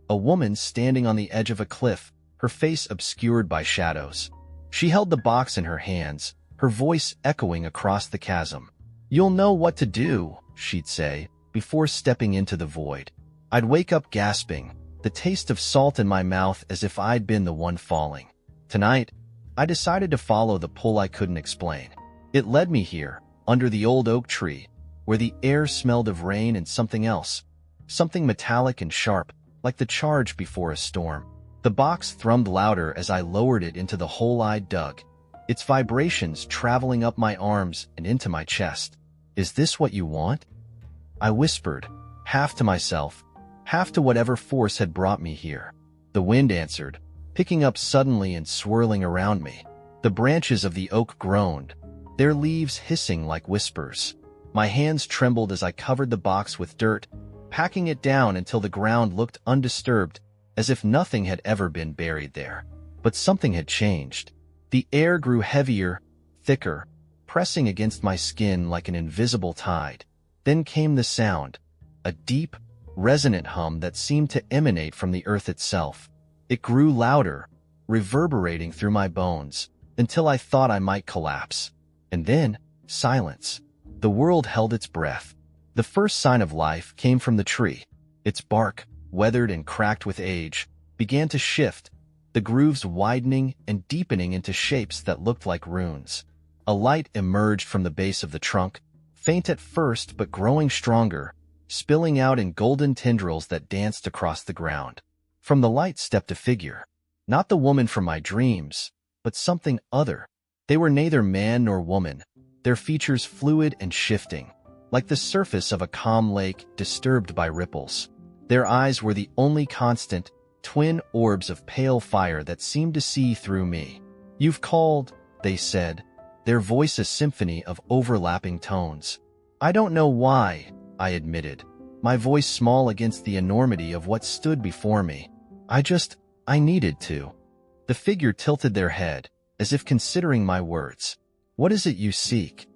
A woman standing on the edge of a cliff, her face obscured by shadows. She held the box in her hands, her voice echoing across the chasm. "You'll know what to do," she'd say, before stepping into the void. I'd wake up gasping, the taste of salt in my mouth as if I'd been the one falling. Tonight, I decided to follow the pull I couldn't explain. It led me here, under the old oak tree, where the air smelled of rain and something else, something metallic and sharp, like the charge before a storm. The box thrummed louder as I lowered it into the hole I'd dug, its vibrations traveling up my arms and into my chest. "Is this what you want?" I whispered, half to myself, half to whatever force had brought me here. The wind answered, picking up suddenly and swirling around me. The branches of the oak groaned, their leaves hissing like whispers. My hands trembled as I covered the box with dirt, packing it down until the ground looked undisturbed, as if nothing had ever been buried there. But something had changed. The air grew heavier, thicker, pressing against my skin like an invisible tide. Then came the sound, a deep, resonant hum that seemed to emanate from the earth itself. It grew louder, reverberating through my bones, until I thought I might collapse. And then, silence. The world held its breath. The first sign of life came from the tree. Its bark, weathered and cracked with age, began to shift, the grooves widening and deepening into shapes that looked like runes. A light emerged from the base of the trunk, faint at first but growing stronger, spilling out in golden tendrils that danced across the ground. From the light stepped a figure. Not the woman from my dreams, but something other. They were neither man nor woman, their features fluid and shifting, like the surface of a calm lake disturbed by ripples. Their eyes were the only constant, twin orbs of pale fire that seemed to see through me. "You've called," they said, their voice a symphony of overlapping tones. I don't know why, I admitted, my voice small against the enormity of what stood before me. I needed to. The figure tilted their head, as if considering my words. What is it you seek?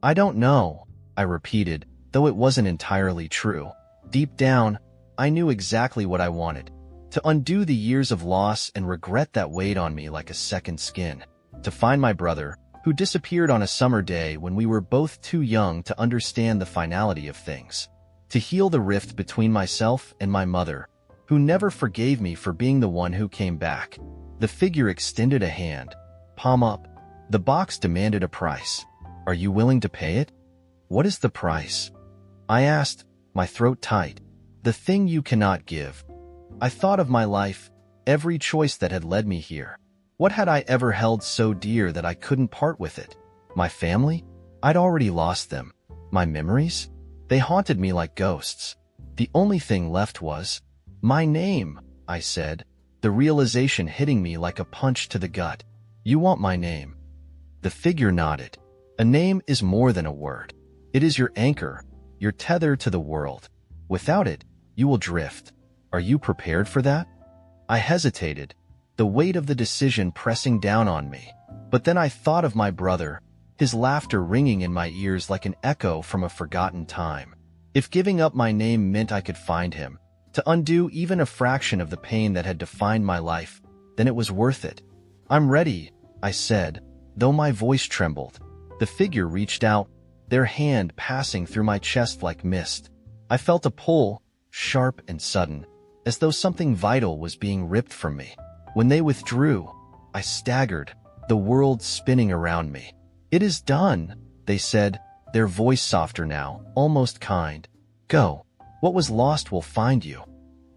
I don't know, I repeated, though it wasn't entirely true. Deep down, I knew exactly what I wanted. To undo the years of loss and regret that weighed on me like a second skin. To find my brother, who disappeared on a summer day when we were both too young to understand the finality of things. To heal the rift between myself and my mother, who never forgave me for being the one who came back. The figure extended a hand, palm up. The box demanded a price. Are you willing to pay it? What is the price? I asked, my throat tight. The thing you cannot give. I thought of my life, every choice that had led me here. What had I ever held so dear that I couldn't part with it? My family? I'd already lost them. My memories? They haunted me like ghosts. The only thing left was my name, I said, the realization hitting me like a punch to the gut. You want my name? The figure nodded. A name is more than a word. It is your anchor, your tether to the world. Without it, you will drift. Are you prepared for that? I hesitated, the weight of the decision pressing down on me. But then I thought of my brother, his laughter ringing in my ears like an echo from a forgotten time. If giving up my name meant I could find him, to undo even a fraction of the pain that had defined my life, then it was worth it. I'm ready, I said, though my voice trembled. The figure reached out, their hand passing through my chest like mist. I felt a pull, sharp and sudden, as though something vital was being ripped from me. When they withdrew, I staggered, the world spinning around me. It is done, they said, their voice softer now, almost kind. Go. What was lost will find you.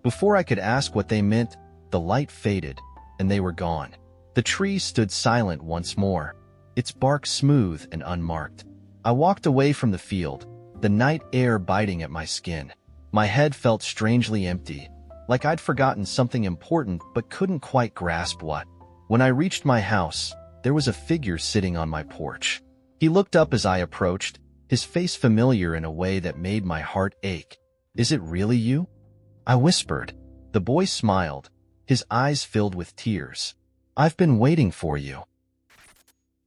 Before I could ask what they meant, the light faded, and they were gone. The tree stood silent once more, its bark smooth and unmarked. I walked away from the field, the night air biting at my skin. My head felt strangely empty, like I'd forgotten something important but couldn't quite grasp what. When I reached my house, there was a figure sitting on my porch. He looked up as I approached, his face familiar in a way that made my heart ache. Is it really you? I whispered. The boy smiled, his eyes filled with tears. I've been waiting for you.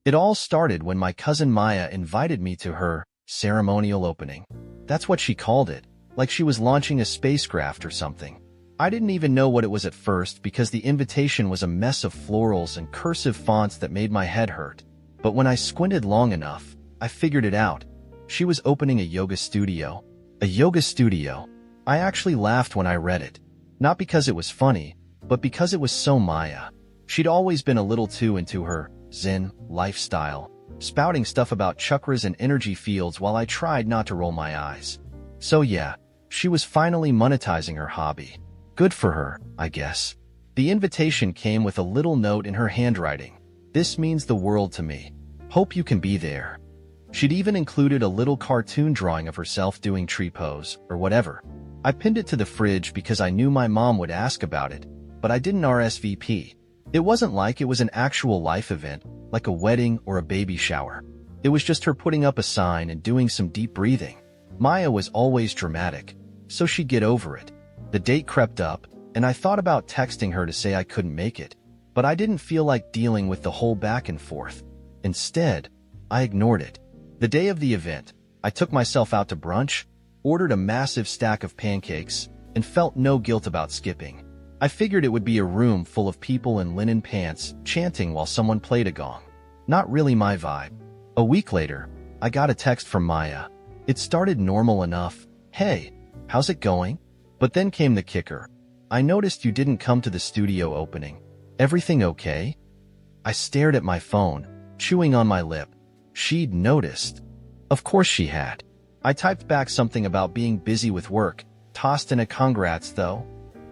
It all started when my cousin Maya invited me to her ceremonial opening. That's what she called it, like she was launching a spacecraft or something. I didn't even know what it was at first because the invitation was a mess of florals and cursive fonts that made my head hurt. But when I squinted long enough, I figured it out. She was opening a yoga studio. A yoga studio. I actually laughed when I read it. Not because it was funny, but because it was so Maya. She'd always been a little too into her Zen lifestyle, spouting stuff about chakras and energy fields while I tried not to roll my eyes. So yeah, she was finally monetizing her hobby. Good for her, I guess. The invitation came with a little note in her handwriting. This means the world to me. Hope you can be there. She'd even included a little cartoon drawing of herself doing tree pose, or whatever. I pinned it to the fridge because I knew my mom would ask about it, but I didn't RSVP. It wasn't like it was an actual life event, like a wedding or a baby shower. It was just her putting up a sign and doing some deep breathing. Maya was always dramatic, so she'd get over it. The date crept up, and I thought about texting her to say I couldn't make it, but I didn't feel like dealing with the whole back and forth. Instead, I ignored it. The day of the event, I took myself out to brunch, ordered a massive stack of pancakes, and felt no guilt about skipping. I figured it would be a room full of people in linen pants chanting while someone played a gong. Not really my vibe. A week later, I got a text from Maya. It started normal enough. Hey, how's it going? But then came the kicker. I noticed you didn't come to the studio opening. Everything okay? I stared at my phone, chewing on my lip. She'd noticed. Of course she had. I typed back something about being busy with work, tossed in a congrats though,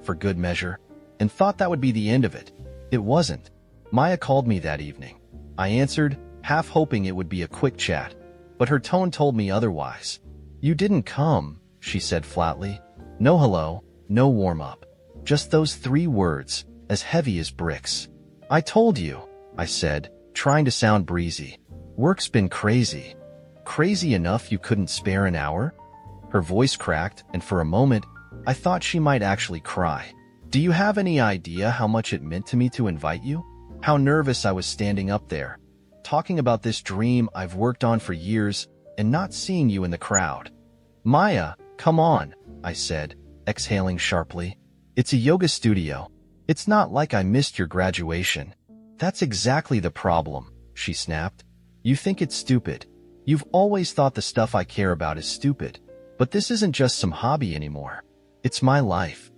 for good measure, and thought that would be the end of it. It wasn't. Maya called me that evening. I answered, half hoping it would be a quick chat, but her tone told me otherwise. You didn't come, she said flatly. No hello, no warm-up. Just those 3 words, as heavy as bricks. I told you, I said, trying to sound breezy. Work's been crazy. Crazy enough you couldn't spare an hour? Her voice cracked, and for a moment, I thought she might actually cry. Do you have any idea how much it meant to me to invite you? How nervous I was standing up there, talking about this dream I've worked on for years and not seeing you in the crowd. Maya, come on, I said, exhaling sharply. It's a yoga studio. It's not like I missed your graduation. That's exactly the problem, she snapped. You think it's stupid. You've always thought the stuff I care about is stupid. But this isn't just some hobby anymore. It's my life.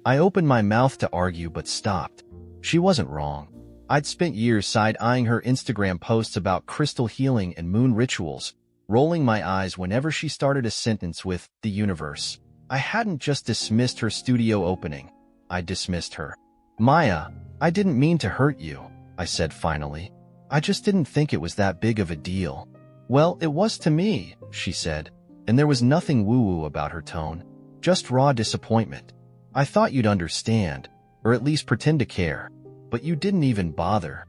I opened my mouth to argue but stopped. She wasn't wrong. I'd spent years side-eyeing her Instagram posts about crystal healing and moon rituals, rolling my eyes whenever she started a sentence with the universe. I hadn't just dismissed her studio opening. I dismissed her. Maya, I didn't mean to hurt you, I said finally. I just didn't think it was that big of a deal. Well, it was to me, she said, and there was nothing woo-woo about her tone, just raw disappointment. I thought you'd understand, or at least pretend to care, but you didn't even bother.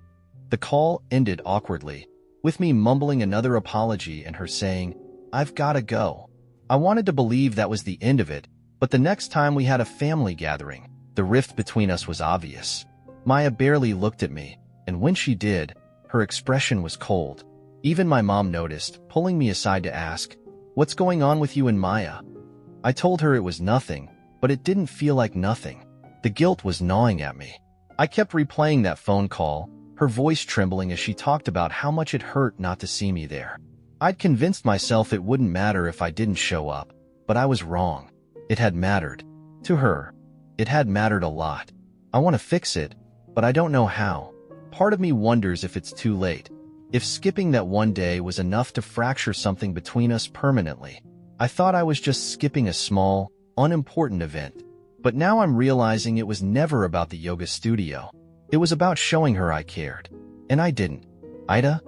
The call ended awkwardly, with me mumbling another apology and her saying, I've gotta go. I wanted to believe that was the end of it, but the next time we had a family gathering, the rift between us was obvious. Maya barely looked at me, and when she did, her expression was cold. Even my mom noticed, pulling me aside to ask, What's going on with you and Maya? I told her it was nothing, but it didn't feel like nothing. The guilt was gnawing at me. I kept replaying that phone call, her voice trembling as she talked about how much it hurt not to see me there. I'd convinced myself it wouldn't matter if I didn't show up, but I was wrong. It had mattered. To her, it had mattered a lot. I want to fix it, but I don't know how. Part of me wonders if it's too late. If skipping that one day was enough to fracture something between us permanently. I thought I was just skipping a small, unimportant event. But now I'm realizing it was never about the yoga studio. It was about showing her I cared. And I didn't. AITA?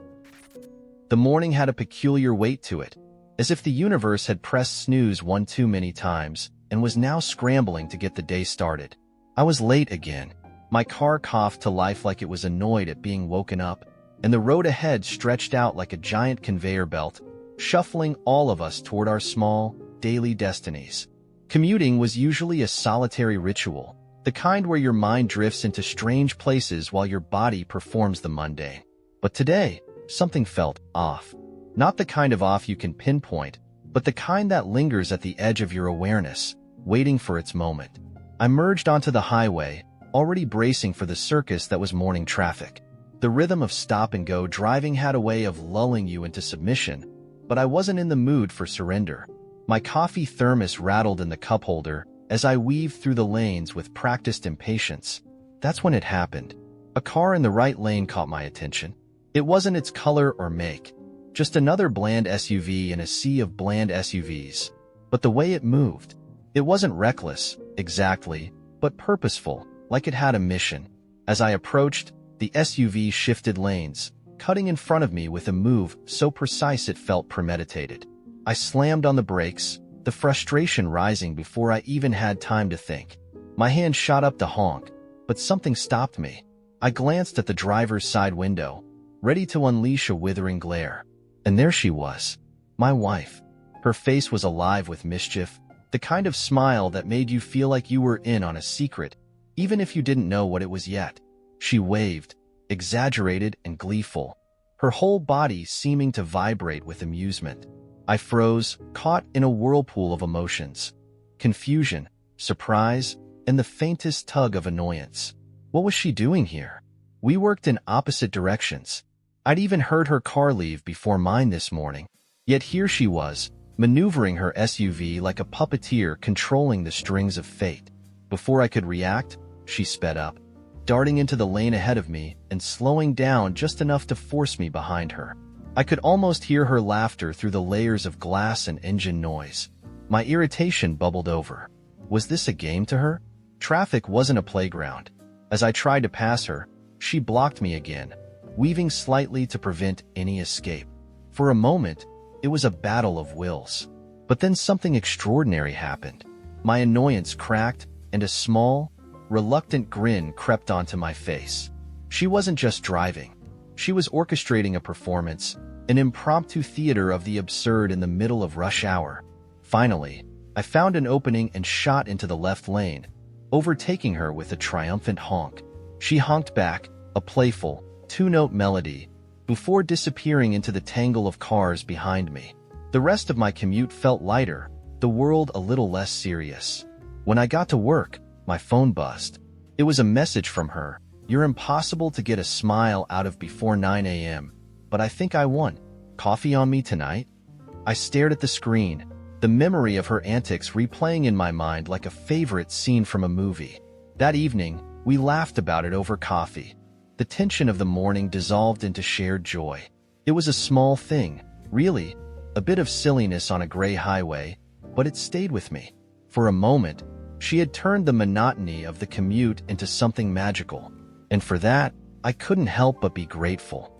The morning had a peculiar weight to it, as if the universe had pressed snooze one too many times and was now scrambling to get the day started. I was late again. My car coughed to life like it was annoyed at being woken up, and the road ahead stretched out like a giant conveyor belt, shuffling all of us toward our small, daily destinies. Commuting was usually a solitary ritual, the kind where your mind drifts into strange places while your body performs the mundane. But today, something felt off. Not the kind of off you can pinpoint, but the kind that lingers at the edge of your awareness, waiting for its moment. I merged onto the highway, already bracing for the circus that was morning traffic. The rhythm of stop-and-go driving had a way of lulling you into submission, but I wasn't in the mood for surrender. My coffee thermos rattled in the cup holder as I weaved through the lanes with practiced impatience. That's when it happened. A car in the right lane caught my attention. It wasn't its color or make, just another bland SUV in a sea of bland SUVs. But the way it moved, it wasn't reckless, exactly, but purposeful, like it had a mission. As I approached, the SUV shifted lanes, cutting in front of me with a move so precise it felt premeditated. I slammed on the brakes, the frustration rising before I even had time to think. My hand shot up to honk, but something stopped me. I glanced at the driver's side window, ready to unleash a withering glare. And there she was, my wife. Her face was alive with mischief, the kind of smile that made you feel like you were in on a secret, even if you didn't know what it was yet. She waved, exaggerated and gleeful, her whole body seeming to vibrate with amusement. I froze, caught in a whirlpool of emotions. Confusion, surprise, and the faintest tug of annoyance. What was she doing here? We worked in opposite directions. I'd even heard her car leave before mine this morning. Yet here she was, maneuvering her SUV like a puppeteer controlling the strings of fate. Before I could react, she sped up, darting into the lane ahead of me and slowing down just enough to force me behind her. I could almost hear her laughter through the layers of glass and engine noise. My irritation bubbled over. Was this a game to her? Traffic wasn't a playground. As I tried to pass her, she blocked me again, weaving slightly to prevent any escape. For a moment, it was a battle of wills. But then something extraordinary happened. My annoyance cracked, and a small, reluctant grin crept onto my face. She wasn't just driving. She was orchestrating a performance, an impromptu theater of the absurd in the middle of rush hour. Finally, I found an opening and shot into the left lane, overtaking her with a triumphant honk. She honked back, a playful, two-note melody, before disappearing into the tangle of cars behind me. The rest of my commute felt lighter, the world a little less serious. When I got to work, my phone buzzed. It was a message from her. "You're impossible to get a smile out of before 9 a.m., but I think I won. Coffee on me tonight?" I stared at the screen, the memory of her antics replaying in my mind like a favorite scene from a movie. That evening, we laughed about it over coffee. The tension of the morning dissolved into shared joy. It was a small thing, really, a bit of silliness on a gray highway, but it stayed with me. For a moment, she had turned the monotony of the commute into something magical, and for that, I couldn't help but be grateful.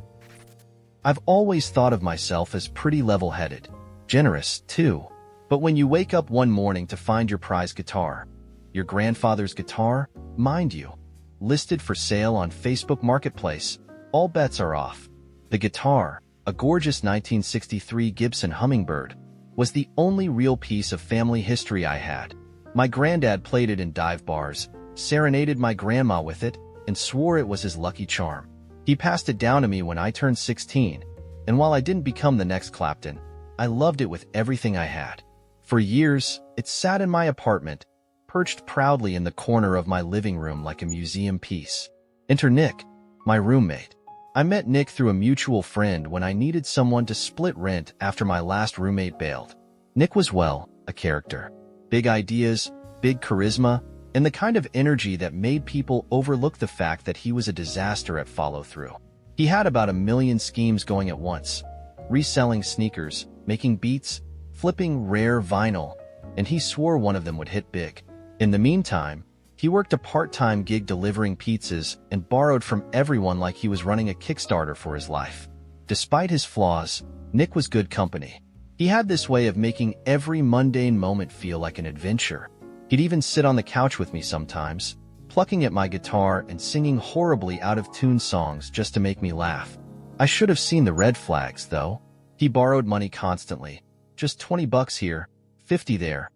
I've always thought of myself as pretty level-headed, generous, too. But when you wake up one morning to find your prized guitar, your grandfather's guitar, mind you, listed for sale on Facebook Marketplace, all bets are off. The guitar, a gorgeous 1963 Gibson Hummingbird, was the only real piece of family history I had. My granddad played it in dive bars, serenaded my grandma with it, and swore it was his lucky charm. He passed it down to me when I turned 16, and while I didn't become the next Clapton, I loved it with everything I had. For years, it sat in my apartment, perched proudly in the corner of my living room like a museum piece. Enter Nick, my roommate. I met Nick through a mutual friend when I needed someone to split rent after my last roommate bailed. Nick was, well, a character. Big ideas, big charisma, and the kind of energy that made people overlook the fact that he was a disaster at follow-through. He had about 1 million schemes going at once, reselling sneakers, making beats, flipping rare vinyl, and he swore one of them would hit big. In the meantime, he worked a part-time gig delivering pizzas and borrowed from everyone like he was running a Kickstarter for his life. Despite his flaws, Nick was good company. He had this way of making every mundane moment feel like an adventure. He'd even sit on the couch with me sometimes, plucking at my guitar and singing horribly out-of-tune songs just to make me laugh. I should have seen the red flags, though. He borrowed money constantly. Just $20 here, 50 there,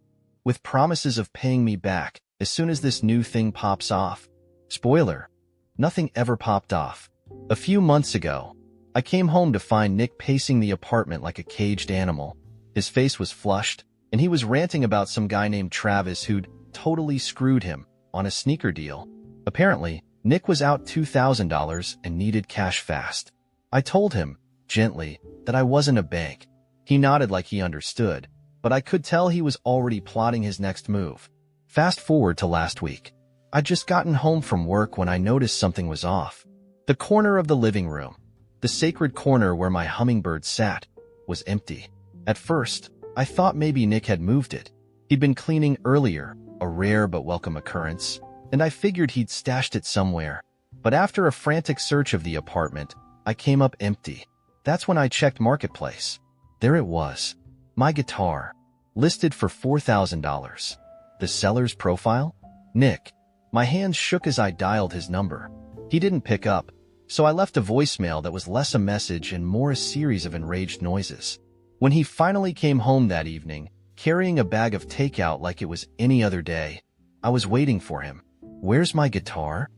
with promises of paying me back as soon as this new thing pops off. Spoiler, nothing ever popped off. A few months ago, I came home to find Nick pacing the apartment like a caged animal. His face was flushed, and he was ranting about some guy named Travis who'd totally screwed him on a sneaker deal. Apparently, Nick was out $2,000 and needed cash fast. I told him, gently, that I wasn't a bank. He nodded like he understood, but I could tell he was already plotting his next move. Fast forward to last week. I'd just gotten home from work when I noticed something was off. The corner of the living room, the sacred corner where my hummingbird sat, was empty. At first, I thought maybe Nick had moved it. He'd been cleaning earlier, a rare but welcome occurrence, and I figured he'd stashed it somewhere. But after a frantic search of the apartment, I came up empty. That's when I checked Marketplace. There it was. My guitar, listed for $4,000. The seller's profile? Nick. My hands shook as I dialed his number. He didn't pick up, so I left a voicemail that was less a message and more a series of enraged noises. When he finally came home that evening, carrying a bag of takeout like it was any other day, I was waiting for him. "Where's my guitar?"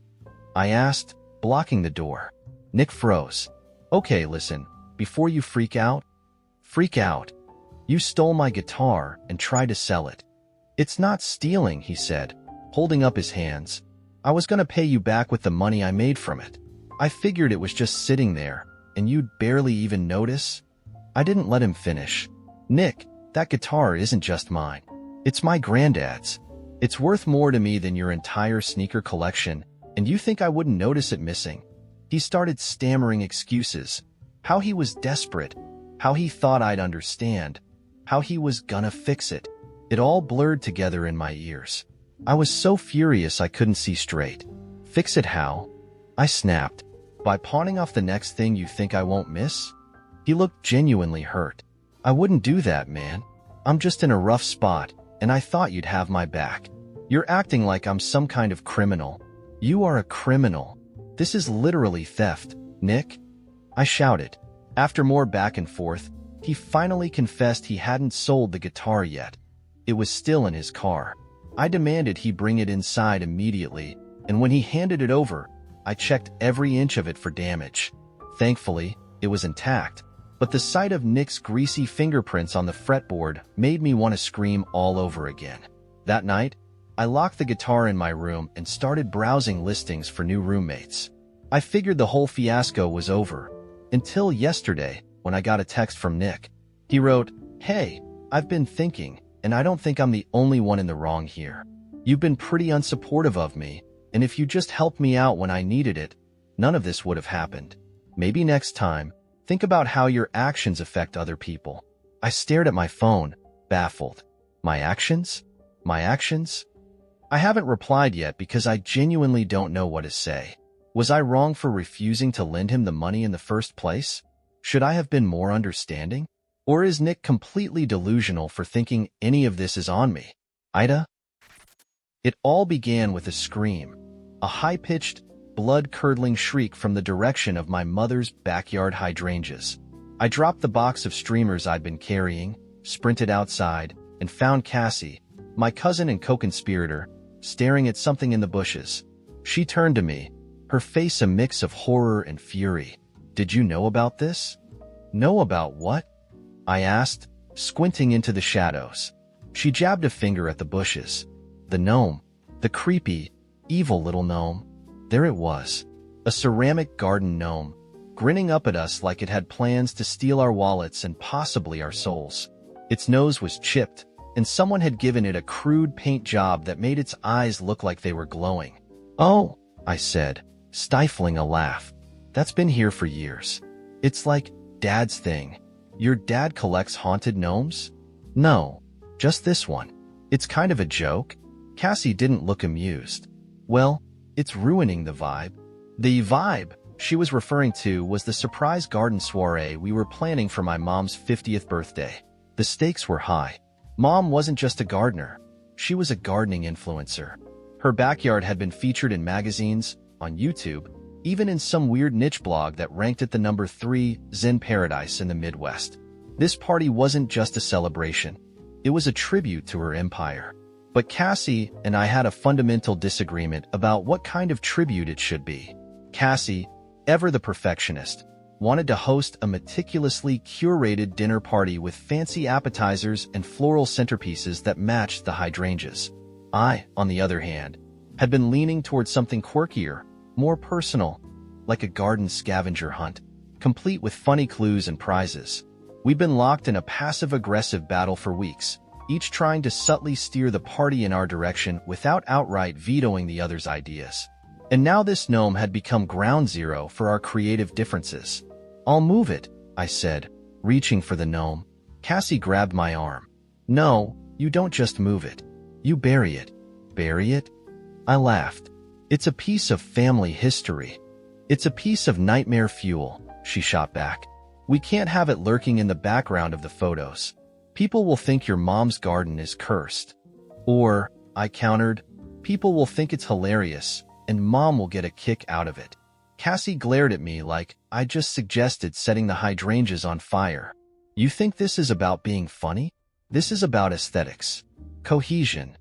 I asked, blocking the door. Nick froze. "Okay, listen, before you freak out, you stole my guitar and tried to sell it." "It's not stealing," he said, holding up his hands. "I was gonna pay you back with the money I made from it. I figured it was just sitting there, and you'd barely even notice." I didn't let him finish. "Nick, that guitar isn't just mine. It's my granddad's. It's worth more to me than your entire sneaker collection, and you think I wouldn't notice it missing?" He started stammering excuses. How he was desperate, how he thought I'd understand, how he was gonna fix it. It all blurred together in my ears. I was so furious I couldn't see straight. "Fix it how?" I snapped. "By pawning off the next thing you think I won't miss?" He looked genuinely hurt. "I wouldn't do that, man. I'm just in a rough spot, and I thought you'd have my back. You're acting like I'm some kind of criminal. You are a criminal. This is literally theft, Nick." I shouted. After more back and forth, he finally confessed he hadn't sold the guitar yet. It was still in his car. I demanded he bring it inside immediately, and when he handed it over, I checked every inch of it for damage. Thankfully, it was intact, but the sight of Nick's greasy fingerprints on the fretboard made me want to scream all over again. That night, I locked the guitar in my room and started browsing listings for new roommates. I figured the whole fiasco was over, until yesterday when I got a text from Nick. He wrote, "Hey, I've been thinking, and I don't think I'm the only one in the wrong here. You've been pretty unsupportive of me, and if you just helped me out when I needed it, none of this would have happened. Maybe next time, think about how your actions affect other people." I stared at my phone, baffled. My actions? My actions? I haven't replied yet because I genuinely don't know what to say. Was I wrong for refusing to lend him the money in the first place? Should I have been more understanding? Or is Nick completely delusional for thinking any of this is on me? AITA? It all began with a scream, a high-pitched, blood-curdling shriek from the direction of my mother's backyard hydrangeas. I dropped the box of streamers I'd been carrying, sprinted outside, and found Cassie, my cousin and co-conspirator, staring at something in the bushes. She turned to me, her face a mix of horror and fury. "Did you know about this?" "Know about what?" I asked, squinting into the shadows. She jabbed a finger at the bushes. The gnome. The creepy, evil little gnome. There it was. A ceramic garden gnome, grinning up at us like it had plans to steal our wallets and possibly our souls. Its nose was chipped, and someone had given it a crude paint job that made its eyes look like they were glowing. "Oh," I said, stifling a laugh. "That's been here for years. It's like Dad's thing." "Your dad collects haunted gnomes?" "No, just this one. It's kind of a joke." Cassie didn't look amused. "Well, it's ruining the vibe." The vibe she was referring to was the surprise garden soiree we were planning for my mom's 50th birthday. The stakes were high. Mom wasn't just a gardener. She was a gardening influencer. Her backyard had been featured in magazines, on YouTube, even in some weird niche blog that ranked it the number 3 Zen paradise in the Midwest. This party wasn't just a celebration. It was a tribute to her empire. But Cassie and I had a fundamental disagreement about what kind of tribute it should be. Cassie, ever the perfectionist, wanted to host a meticulously curated dinner party with fancy appetizers and floral centerpieces that matched the hydrangeas. I, on the other hand, had been leaning towards something quirkier, more personal, like a garden scavenger hunt, complete with funny clues and prizes. We'd been locked in a passive-aggressive battle for weeks, each trying to subtly steer the party in our direction without outright vetoing the other's ideas. And now this gnome had become ground zero for our creative differences. "I'll move it," I said, reaching for the gnome. Cassie grabbed my arm. "No, you don't just move it. You bury it." "Bury it?" I laughed. "It's a piece of family history. It's a piece of nightmare fuel," she shot back. "We can't have it lurking in the background of the photos. People will think your mom's garden is cursed." "Or," I countered, "people will think it's hilarious, and Mom will get a kick out of it." Cassie glared at me like I just suggested setting the hydrangeas on fire. "You think this is about being funny? This is about aesthetics. Cohesion."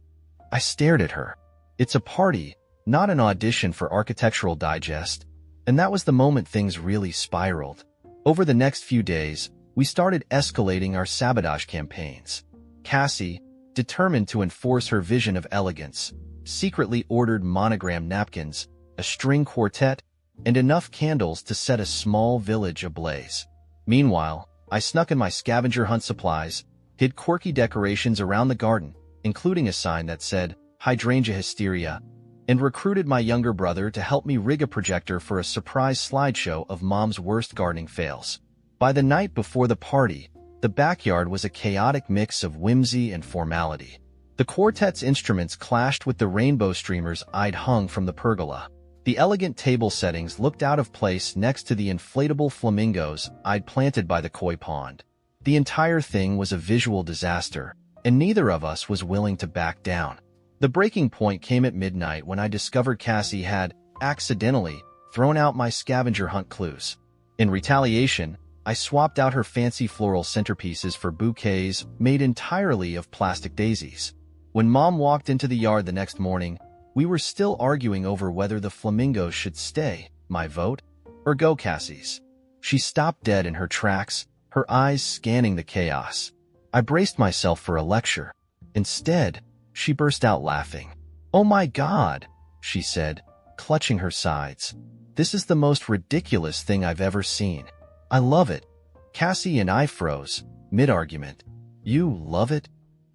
I stared at her. It's a party, not an audition for Architectural Digest, and that was the moment things really spiraled. Over the next few days, we started escalating our sabotage campaigns. Cassie, determined to enforce her vision of elegance, secretly ordered monogram napkins, a string quartet, and enough candles to set a small village ablaze. Meanwhile, I snuck in my scavenger hunt supplies, hid quirky decorations around the garden, including a sign that said, "Hydrangea Hysteria," and recruited my younger brother to help me rig a projector for a surprise slideshow of Mom's worst gardening fails. By the night before the party, the backyard was a chaotic mix of whimsy and formality. The quartet's instruments clashed with the rainbow streamers I'd hung from the pergola. The elegant table settings looked out of place next to the inflatable flamingos I'd planted by the koi pond. The entire thing was a visual disaster, and neither of us was willing to back down. The breaking point came at midnight when I discovered Cassie had, accidentally, thrown out my scavenger hunt clues. In retaliation, I swapped out her fancy floral centerpieces for bouquets made entirely of plastic daisies. When Mom walked into the yard the next morning, we were still arguing over whether the flamingos should stay, my vote, or go Cassie's. She stopped dead in her tracks, her eyes scanning the chaos. I braced myself for a lecture. Instead, she burst out laughing. "Oh my God," she said, clutching her sides. "This is the most ridiculous thing I've ever seen. I love it." Cassie and I froze, mid-argument. "You love it?"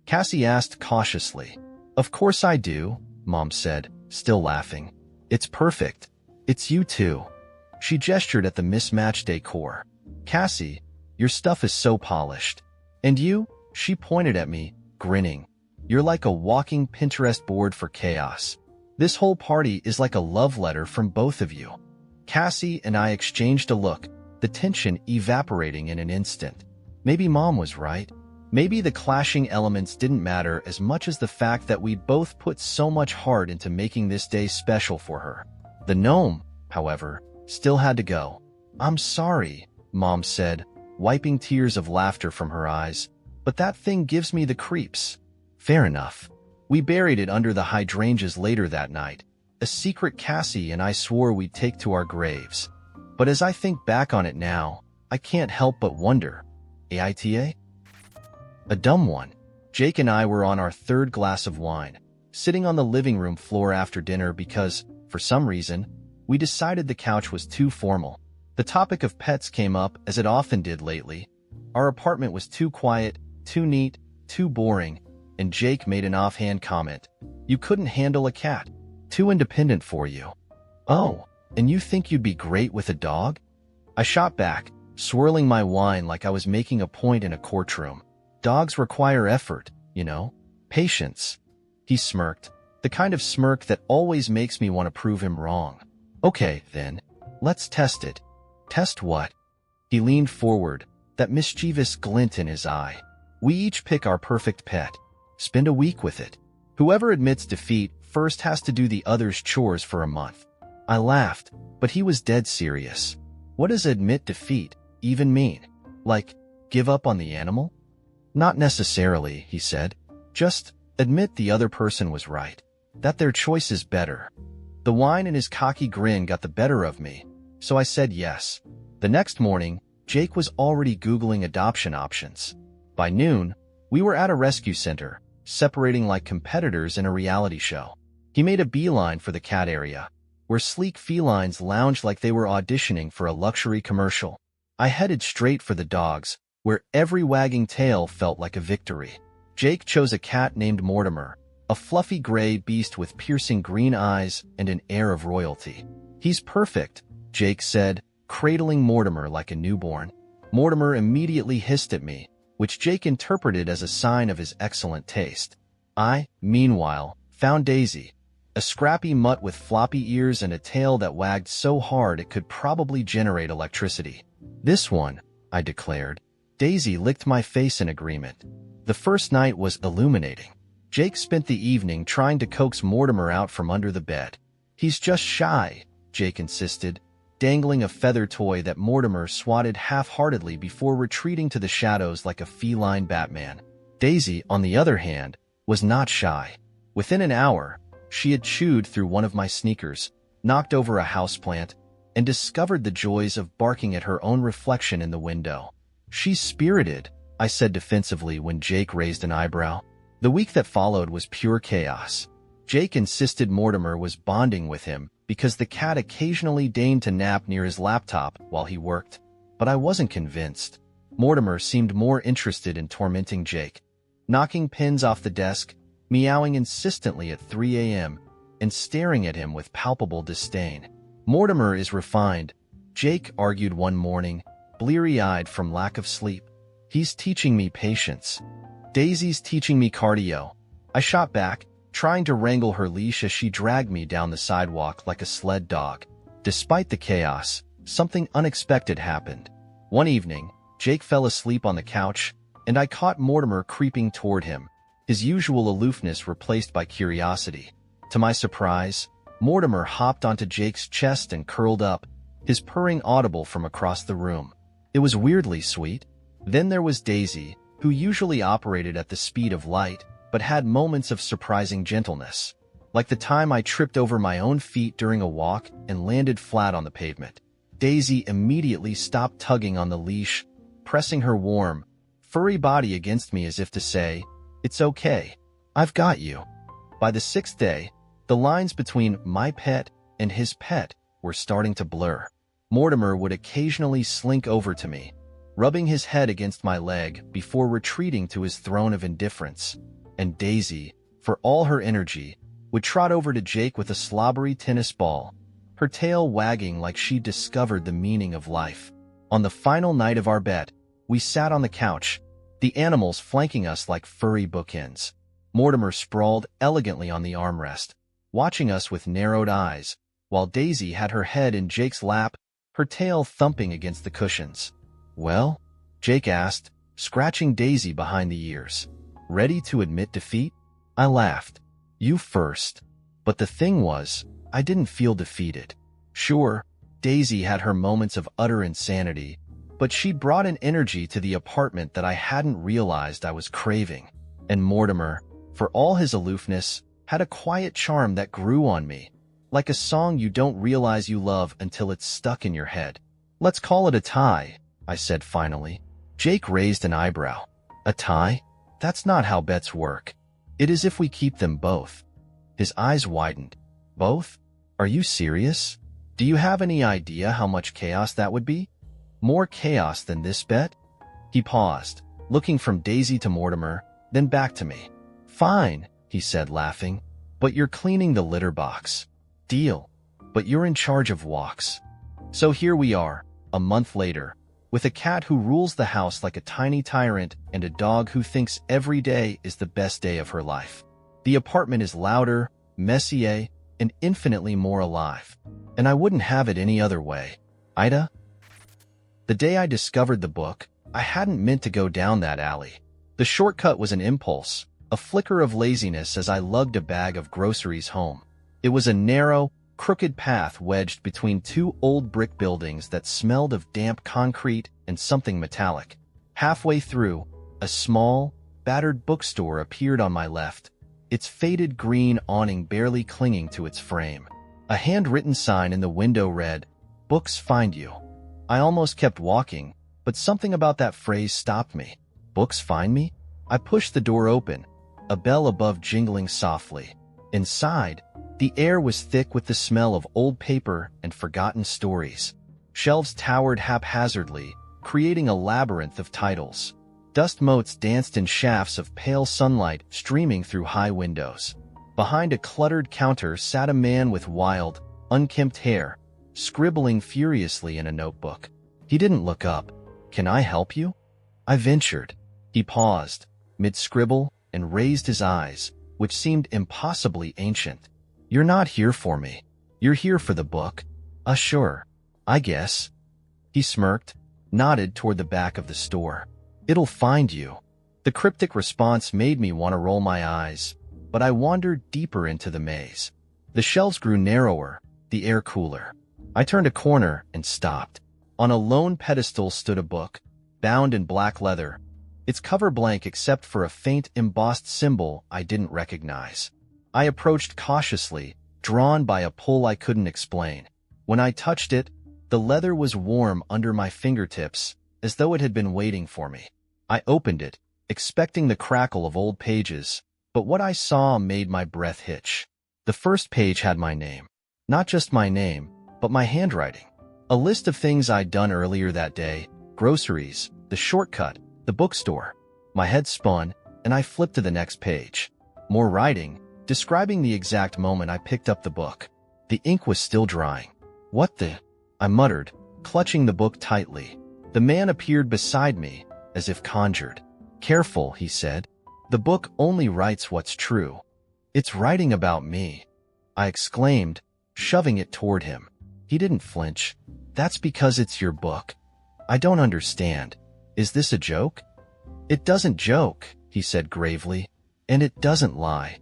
Cassie asked cautiously. "Of course I do," Mom said, still laughing. "It's perfect. It's you too." She gestured at the mismatched decor. "Cassie, your stuff is so polished. And you?" She pointed at me, grinning. "You're like a walking Pinterest board for chaos. This whole party is like a love letter from both of you." Cassie and I exchanged a look, the tension evaporating in an instant. Maybe Mom was right. Maybe the clashing elements didn't matter as much as the fact that we both put so much heart into making this day special for her. The gnome, however, still had to go. "I'm sorry," Mom said, wiping tears of laughter from her eyes, "but that thing gives me the creeps." Fair enough. We buried it under the hydrangeas later that night, a secret Cassie and I swore we'd take to our graves. But as I think back on it now, I can't help but wonder, AITA? A dumb one. Jake and I were on our third glass of wine, sitting on the living room floor after dinner because, for some reason, we decided the couch was too formal. The topic of pets came up as it often did lately. Our apartment was too quiet, too neat, too boring, and Jake made an offhand comment. "You couldn't handle a cat. Too independent for you." "Oh, and you think you'd be great with a dog?" I shot back, swirling my wine like I was making a point in a courtroom. "Dogs require effort, you know, patience." He smirked, the kind of smirk that always makes me want to prove him wrong. "Okay, then, let's test it." "Test what?" He leaned forward, that mischievous glint in his eye. "We each pick our perfect pet. Spend a week with it. Whoever admits defeat first has to do the other's chores for a month." I laughed, but he was dead serious. "What does admit defeat even mean? Like, give up on the animal?" "Not necessarily," he said. "Just admit the other person was right. That their choice is better." The wine and his cocky grin got the better of me, so I said yes. The next morning, Jake was already Googling adoption options. By noon, we were at a rescue center, separating like competitors in a reality show. He made a beeline for the cat area, where sleek felines lounged like they were auditioning for a luxury commercial. I headed straight for the dogs, where every wagging tail felt like a victory. Jake chose a cat named Mortimer, a fluffy gray beast with piercing green eyes and an air of royalty. "He's perfect," Jake said, cradling Mortimer like a newborn. Mortimer immediately hissed at me, which Jake interpreted as a sign of his excellent taste. I, meanwhile, found Daisy, a scrappy mutt with floppy ears and a tail that wagged so hard it could probably generate electricity. "This one," I declared. Daisy licked my face in agreement. The first night was illuminating. Jake spent the evening trying to coax Mortimer out from under the bed. "He's just shy," Jake insisted, dangling a feather toy that Mortimer swatted half-heartedly before retreating to the shadows like a feline Batman. Daisy, on the other hand, was not shy. Within an hour, she had chewed through one of my sneakers, knocked over a houseplant, and discovered the joys of barking at her own reflection in the window. "She's spirited," I said defensively when Jake raised an eyebrow. The week that followed was pure chaos. Jake insisted Mortimer was bonding with him because the cat occasionally deigned to nap near his laptop while he worked. But I wasn't convinced. Mortimer seemed more interested in tormenting Jake, knocking pins off the desk, meowing insistently at 3 a.m., and staring at him with palpable disdain. "Mortimer is refined," Jake argued one morning, bleary-eyed from lack of sleep. "He's teaching me patience. Daisy's teaching me cardio." I shot back, trying to wrangle her leash as she dragged me down the sidewalk like a sled dog. Despite the chaos, something unexpected happened. One evening, Jake fell asleep on the couch, and I caught Mortimer creeping toward him, his usual aloofness replaced by curiosity. To my surprise, Mortimer hopped onto Jake's chest and curled up, his purring audible from across the room. It was weirdly sweet. Then there was Daisy, who usually operated at the speed of light, but had moments of surprising gentleness. Like the time I tripped over my own feet during a walk and landed flat on the pavement. Daisy immediately stopped tugging on the leash, pressing her warm, furry body against me as if to say, "It's okay. I've got you." By the 6th day, the lines between my pet and his pet were starting to blur. Mortimer would occasionally slink over to me, rubbing his head against my leg before retreating to his throne of indifference. And Daisy, for all her energy, would trot over to Jake with a slobbery tennis ball, her tail wagging like she'd discovered the meaning of life. On the final night of our bet, we sat on the couch, the animals flanking us like furry bookends. Mortimer sprawled elegantly on the armrest, watching us with narrowed eyes, while Daisy had her head in Jake's lap, her tail thumping against the cushions. "Well?" Jake asked, scratching Daisy behind the ears. "Ready to admit defeat?" I laughed. "You first." But the thing was, I didn't feel defeated. Sure, Daisy had her moments of utter insanity, but she'd brought an energy to the apartment that I hadn't realized I was craving. And Mortimer, for all his aloofness, had a quiet charm that grew on me, like a song you don't realize you love until it's stuck in your head. "Let's call it a tie," I said finally. Jake raised an eyebrow. "A tie? That's not how bets work. It is if we keep them both." His eyes widened. "Both? Are you serious? Do you have any idea how much chaos that would be? More chaos than this bet?" He paused, looking from Daisy to Mortimer, then back to me. "Fine," he said, laughing, "but you're cleaning the litter box." "Deal. But you're in charge of walks." So here we are, a month later, with a cat who rules the house like a tiny tyrant and a dog who thinks every day is the best day of her life. The apartment is louder, messier, and infinitely more alive. And I wouldn't have it any other way. AITA? The day I discovered the book, I hadn't meant to go down that alley. The shortcut was an impulse, a flicker of laziness as I lugged a bag of groceries home. It was a narrow, crooked path wedged between two old brick buildings that smelled of damp concrete and something metallic. Halfway through, a small, battered bookstore appeared on my left, its faded green awning barely clinging to its frame. A handwritten sign in the window read, "Books find you." I almost kept walking, but something about that phrase stopped me. Books find me? I pushed the door open, a bell above jingling softly. Inside, the air was thick with the smell of old paper and forgotten stories. Shelves towered haphazardly, creating a labyrinth of titles. Dust motes danced in shafts of pale sunlight streaming through high windows. Behind a cluttered counter sat a man with wild, unkempt hair, scribbling furiously in a notebook. He didn't look up. "Can I help you?" I ventured. He paused, mid-scribble, and raised his eyes, which seemed impossibly ancient. "You're not here for me. You're here for the book." Sure. I guess." He smirked, nodded toward the back of the store. "It'll find you." The cryptic response made me want to roll my eyes, but I wandered deeper into the maze. The shelves grew narrower, the air cooler. I turned a corner and stopped. On a lone pedestal stood a book, bound in black leather, its cover blank except for a faint embossed symbol I didn't recognize. I approached cautiously, drawn by a pull I couldn't explain. When I touched it, the leather was warm under my fingertips, as though it had been waiting for me. I opened it, expecting the crackle of old pages, but what I saw made my breath hitch. The first page had my name. Not just my name, but my handwriting. A list of things I'd done earlier that day: groceries, the shortcut, the bookstore. My head spun, and I flipped to the next page. More writing, describing the exact moment I picked up the book. The ink was still drying. "What the?" I muttered, clutching the book tightly. The man appeared beside me, as if conjured. "Careful," he said. "The book only writes what's true." "It's writing about me," I exclaimed, shoving it toward him. He didn't flinch. "That's because it's your book." "I don't understand. Is this a joke?" "It doesn't joke," he said gravely, "and it doesn't lie."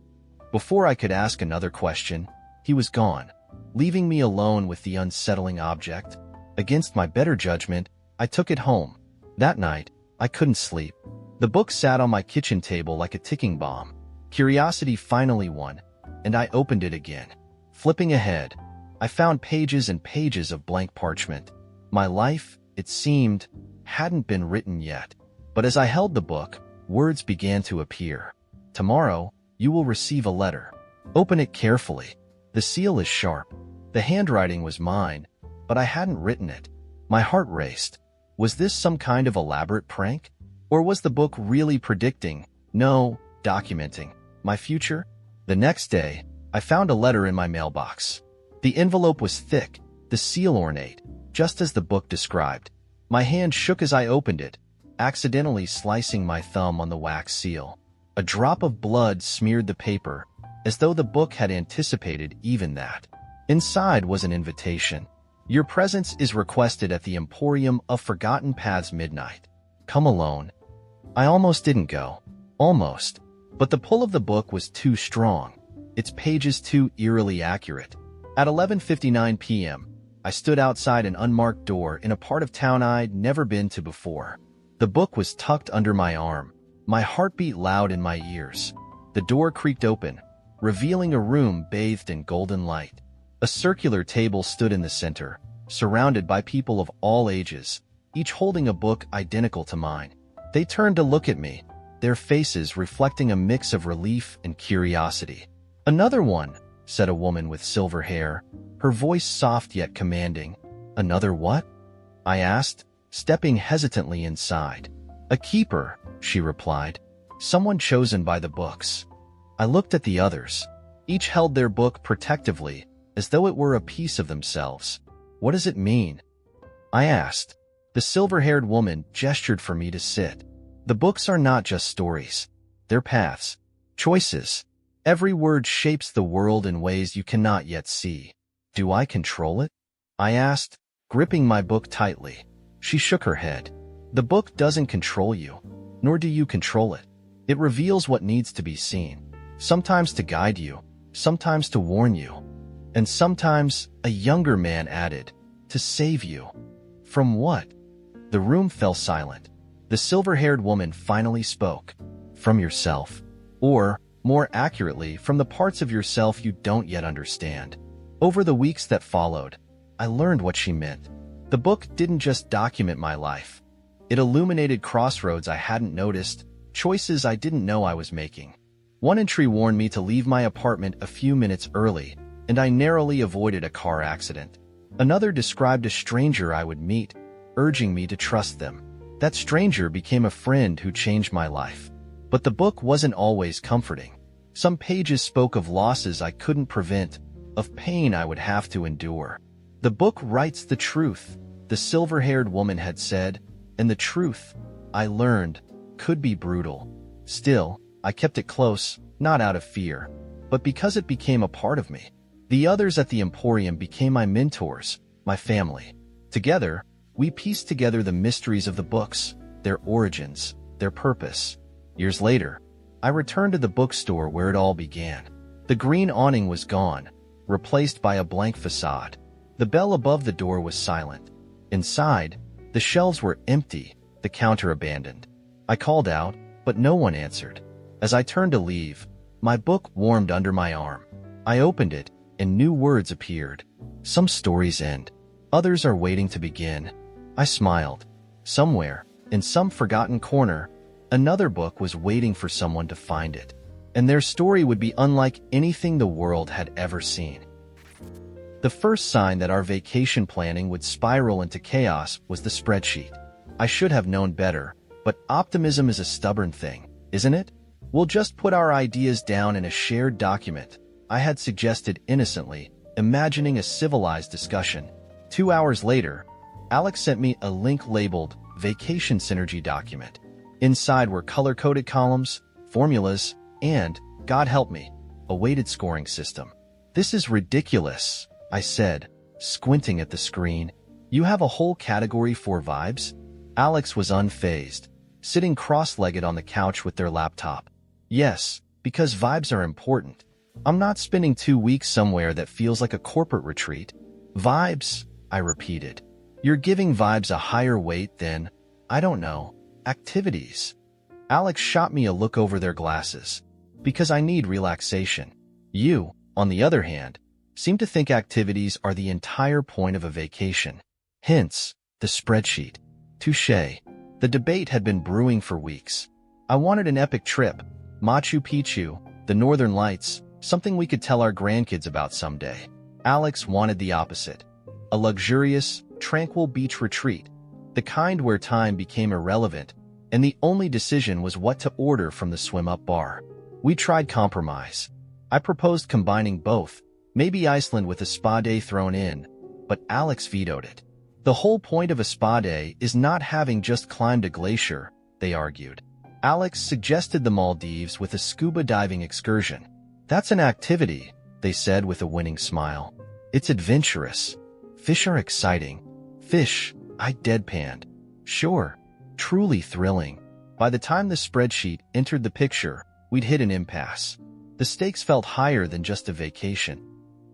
Before I could ask another question, he was gone, leaving me alone with the unsettling object. Against my better judgment, I took it home. That night, I couldn't sleep. The book sat on my kitchen table like a ticking bomb. Curiosity finally won, and I opened it again. Flipping ahead, I found pages and pages of blank parchment. My life, it seemed, hadn't been written yet. But as I held the book, words began to appear. Tomorrow, you will receive a letter. Open it carefully. The seal is sharp. The handwriting was mine, but I hadn't written it. My heart raced. Was this some kind of elaborate prank? Or was the book really predicting, no, documenting, my future? The next day, I found a letter in my mailbox. The envelope was thick, the seal ornate, just as the book described. My hand shook as I opened it, accidentally slicing my thumb on the wax seal. A drop of blood smeared the paper, as though the book had anticipated even that. Inside was an invitation. Your presence is requested at the Emporium of Forgotten Paths midnight. Come alone. I almost didn't go. Almost. But the pull of the book was too strong. Its pages too eerily accurate. At 11:59 p.m., I stood outside an unmarked door in a part of town I'd never been to before. The book was tucked under my arm. My heart beat loud in my ears. The door creaked open, revealing a room bathed in golden light. A circular table stood in the center, surrounded by people of all ages, each holding a book identical to mine. They turned to look at me, their faces reflecting a mix of relief and curiosity. "Another one," said a woman with silver hair, her voice soft yet commanding. "Another what?" I asked, stepping hesitantly inside. "A keeper," she replied. "Someone chosen by the books." I looked at the others. Each held their book protectively, as though it were a piece of themselves. "What does it mean?" I asked. The silver-haired woman gestured for me to sit. "The books are not just stories. They're paths, choices. Every word shapes the world in ways you cannot yet see." "Do I control it?" I asked, gripping my book tightly. She shook her head. "The book doesn't control you, nor do you control it. It reveals what needs to be seen, sometimes to guide you, sometimes to warn you, and sometimes," a younger man added, "to save you." "From what?" The room fell silent. The silver-haired woman finally spoke. "From yourself. Or, more accurately, from the parts of yourself you don't yet understand." Over the weeks that followed, I learned what she meant. The book didn't just document my life. It illuminated crossroads I hadn't noticed, choices I didn't know I was making. One entry warned me to leave my apartment a few minutes early, and I narrowly avoided a car accident. Another described a stranger I would meet, urging me to trust them. That stranger became a friend who changed my life. But the book wasn't always comforting. Some pages spoke of losses I couldn't prevent, of pain I would have to endure. "The book writes the truth," the silver-haired woman had said, and the truth, I learned, could be brutal. Still, I kept it close, not out of fear, but because it became a part of me. The others at the Emporium became my mentors, my family. Together, we pieced together the mysteries of the books, their origins, their purpose. Years later, I returned to the bookstore where it all began. The green awning was gone, replaced by a blank facade. The bell above the door was silent. Inside, the shelves were empty, the counter abandoned. I called out, but no one answered. As I turned to leave, my book warmed under my arm. I opened it, and new words appeared. Some stories end. Others are waiting to begin. I smiled. Somewhere, in some forgotten corner, another book was waiting for someone to find it. And their story would be unlike anything the world had ever seen. The first sign that our vacation planning would spiral into chaos was the spreadsheet. I should have known better, but optimism is a stubborn thing, isn't it? We'll just put our ideas down in a shared document, I had suggested innocently, imagining a civilized discussion. 2 hours later, Alex sent me a link labeled Vacation Synergy document. Inside were color-coded columns, formulas, and, God help me, a weighted scoring system. "This is ridiculous," I said, squinting at the screen. "You have a whole category for vibes?" Alex was unfazed, sitting cross-legged on the couch with their laptop. "Yes, because vibes are important. I'm not spending 2 weeks somewhere that feels like a corporate retreat." "Vibes," I repeated. You're giving vibes a higher weight than, I don't know, activities. Alex shot me a look over their glasses. Because I need relaxation. You, on the other hand, seem to think activities are the entire point of a vacation. Hence, the spreadsheet. Touché. The debate had been brewing for weeks. I wanted an epic trip. Machu Picchu, the Northern Lights, something we could tell our grandkids about someday. Alex wanted the opposite. A luxurious, tranquil beach retreat. The kind where time became irrelevant, and the only decision was what to order from the swim-up bar. We tried compromise. I proposed combining both, maybe Iceland with a spa day thrown in, but Alex vetoed it. The whole point of a spa day is not having just climbed a glacier, they argued. Alex suggested the Maldives with a scuba diving excursion. That's an activity, they said with a winning smile. It's adventurous. Fish are exciting. Fish, I deadpanned. Sure, truly thrilling. By the time the spreadsheet entered the picture, we'd hit an impasse. The stakes felt higher than just a vacation.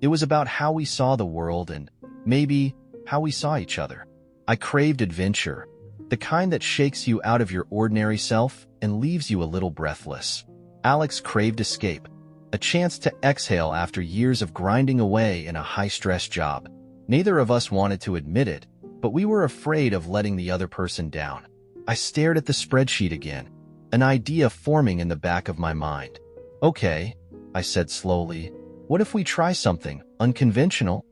It was about how we saw the world and, maybe, how we saw each other. I craved adventure, the kind that shakes you out of your ordinary self and leaves you a little breathless. Alex craved escape, a chance to exhale after years of grinding away in a high-stress job. Neither of us wanted to admit it, but we were afraid of letting the other person down. I stared at the spreadsheet again, an idea forming in the back of my mind. Okay, I said slowly, what if we try something unconventional?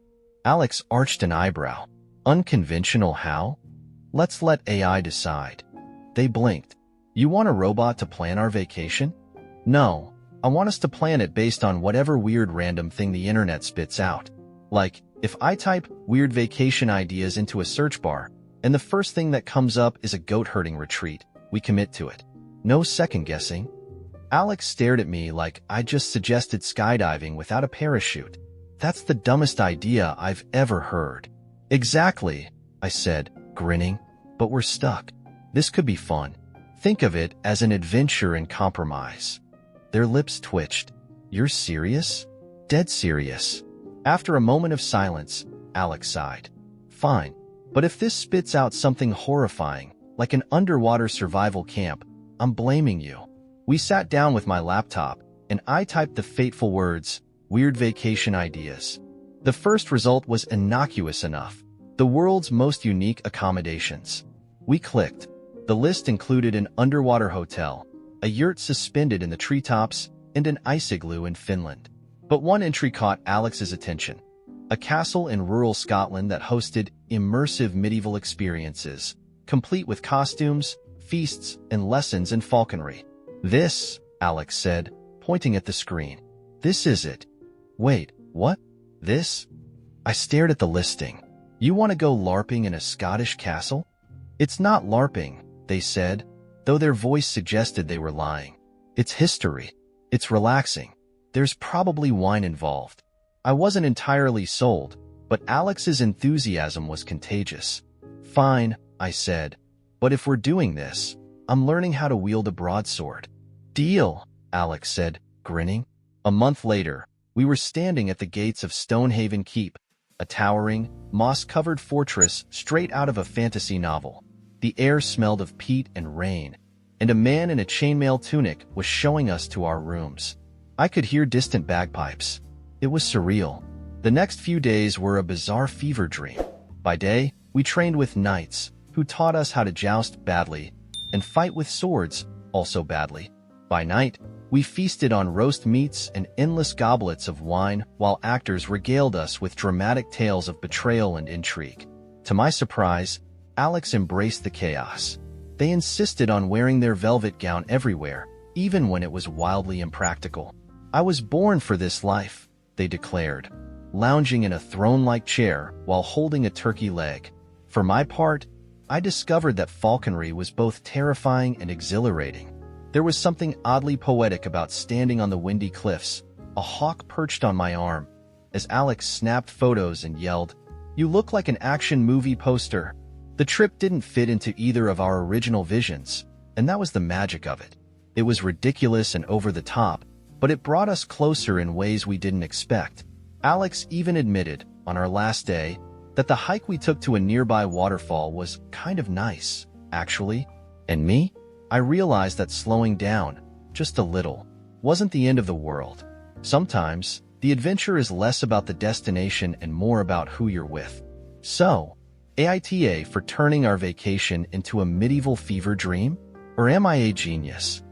Alex arched an eyebrow. Unconventional how? Let's let AI decide. They blinked. You want a robot to plan our vacation? No, I want us to plan it based on whatever weird random thing the internet spits out. Like, if I type weird vacation ideas into a search bar, and the first thing that comes up is a goat-herding retreat, we commit to it. No second-guessing. Alex stared at me like I just suggested skydiving without a parachute. That's the dumbest idea I've ever heard. Exactly, I said, grinning. But we're stuck. This could be fun. Think of it as an adventure and compromise. Their lips twitched. You're serious? Dead serious. After a moment of silence, Alex sighed. Fine. But if this spits out something horrifying, like an underwater survival camp, I'm blaming you. We sat down with my laptop, and I typed the fateful words, weird vacation ideas. The first result was innocuous enough. The world's most unique accommodations. We clicked. The list included an underwater hotel, a yurt suspended in the treetops, and an ice igloo in Finland. But one entry caught Alex's attention. A castle in rural Scotland that hosted immersive medieval experiences, complete with costumes, feasts, and lessons in falconry. This, Alex said, pointing at the screen. This is it. Wait, what? This? I stared at the listing. You want to go LARPing in a Scottish castle? It's not LARPing, they said, though their voice suggested they were lying. It's history. It's relaxing. There's probably wine involved. I wasn't entirely sold, but Alex's enthusiasm was contagious. Fine, I said, but if we're doing this, I'm learning how to wield a broadsword. Deal, Alex said, grinning. A month later, we were standing at the gates of Stonehaven Keep, a towering, moss-covered fortress straight out of a fantasy novel. The air smelled of peat and rain, and a man in a chainmail tunic was showing us to our rooms. I could hear distant bagpipes. It was surreal. The next few days were a bizarre fever dream. By day, we trained with knights, who taught us how to joust badly, and fight with swords, also badly. By night, we feasted on roast meats and endless goblets of wine while actors regaled us with dramatic tales of betrayal and intrigue. To my surprise, Alex embraced the chaos. They insisted on wearing their velvet gown everywhere, even when it was wildly impractical. I was born for this life, they declared, lounging in a throne-like chair while holding a turkey leg. For my part, I discovered that falconry was both terrifying and exhilarating. There was something oddly poetic about standing on the windy cliffs, a hawk perched on my arm, as Alex snapped photos and yelled, "You look like an action movie poster." The trip didn't fit into either of our original visions, and that was the magic of it. It was ridiculous and over the top, but it brought us closer in ways we didn't expect. Alex even admitted, on our last day, that the hike we took to a nearby waterfall was kind of nice, actually. And me? I realized that slowing down, just a little, wasn't the end of the world. Sometimes, the adventure is less about the destination and more about who you're with. So, AITA for turning our vacation into a medieval fever dream? Or am I a genius?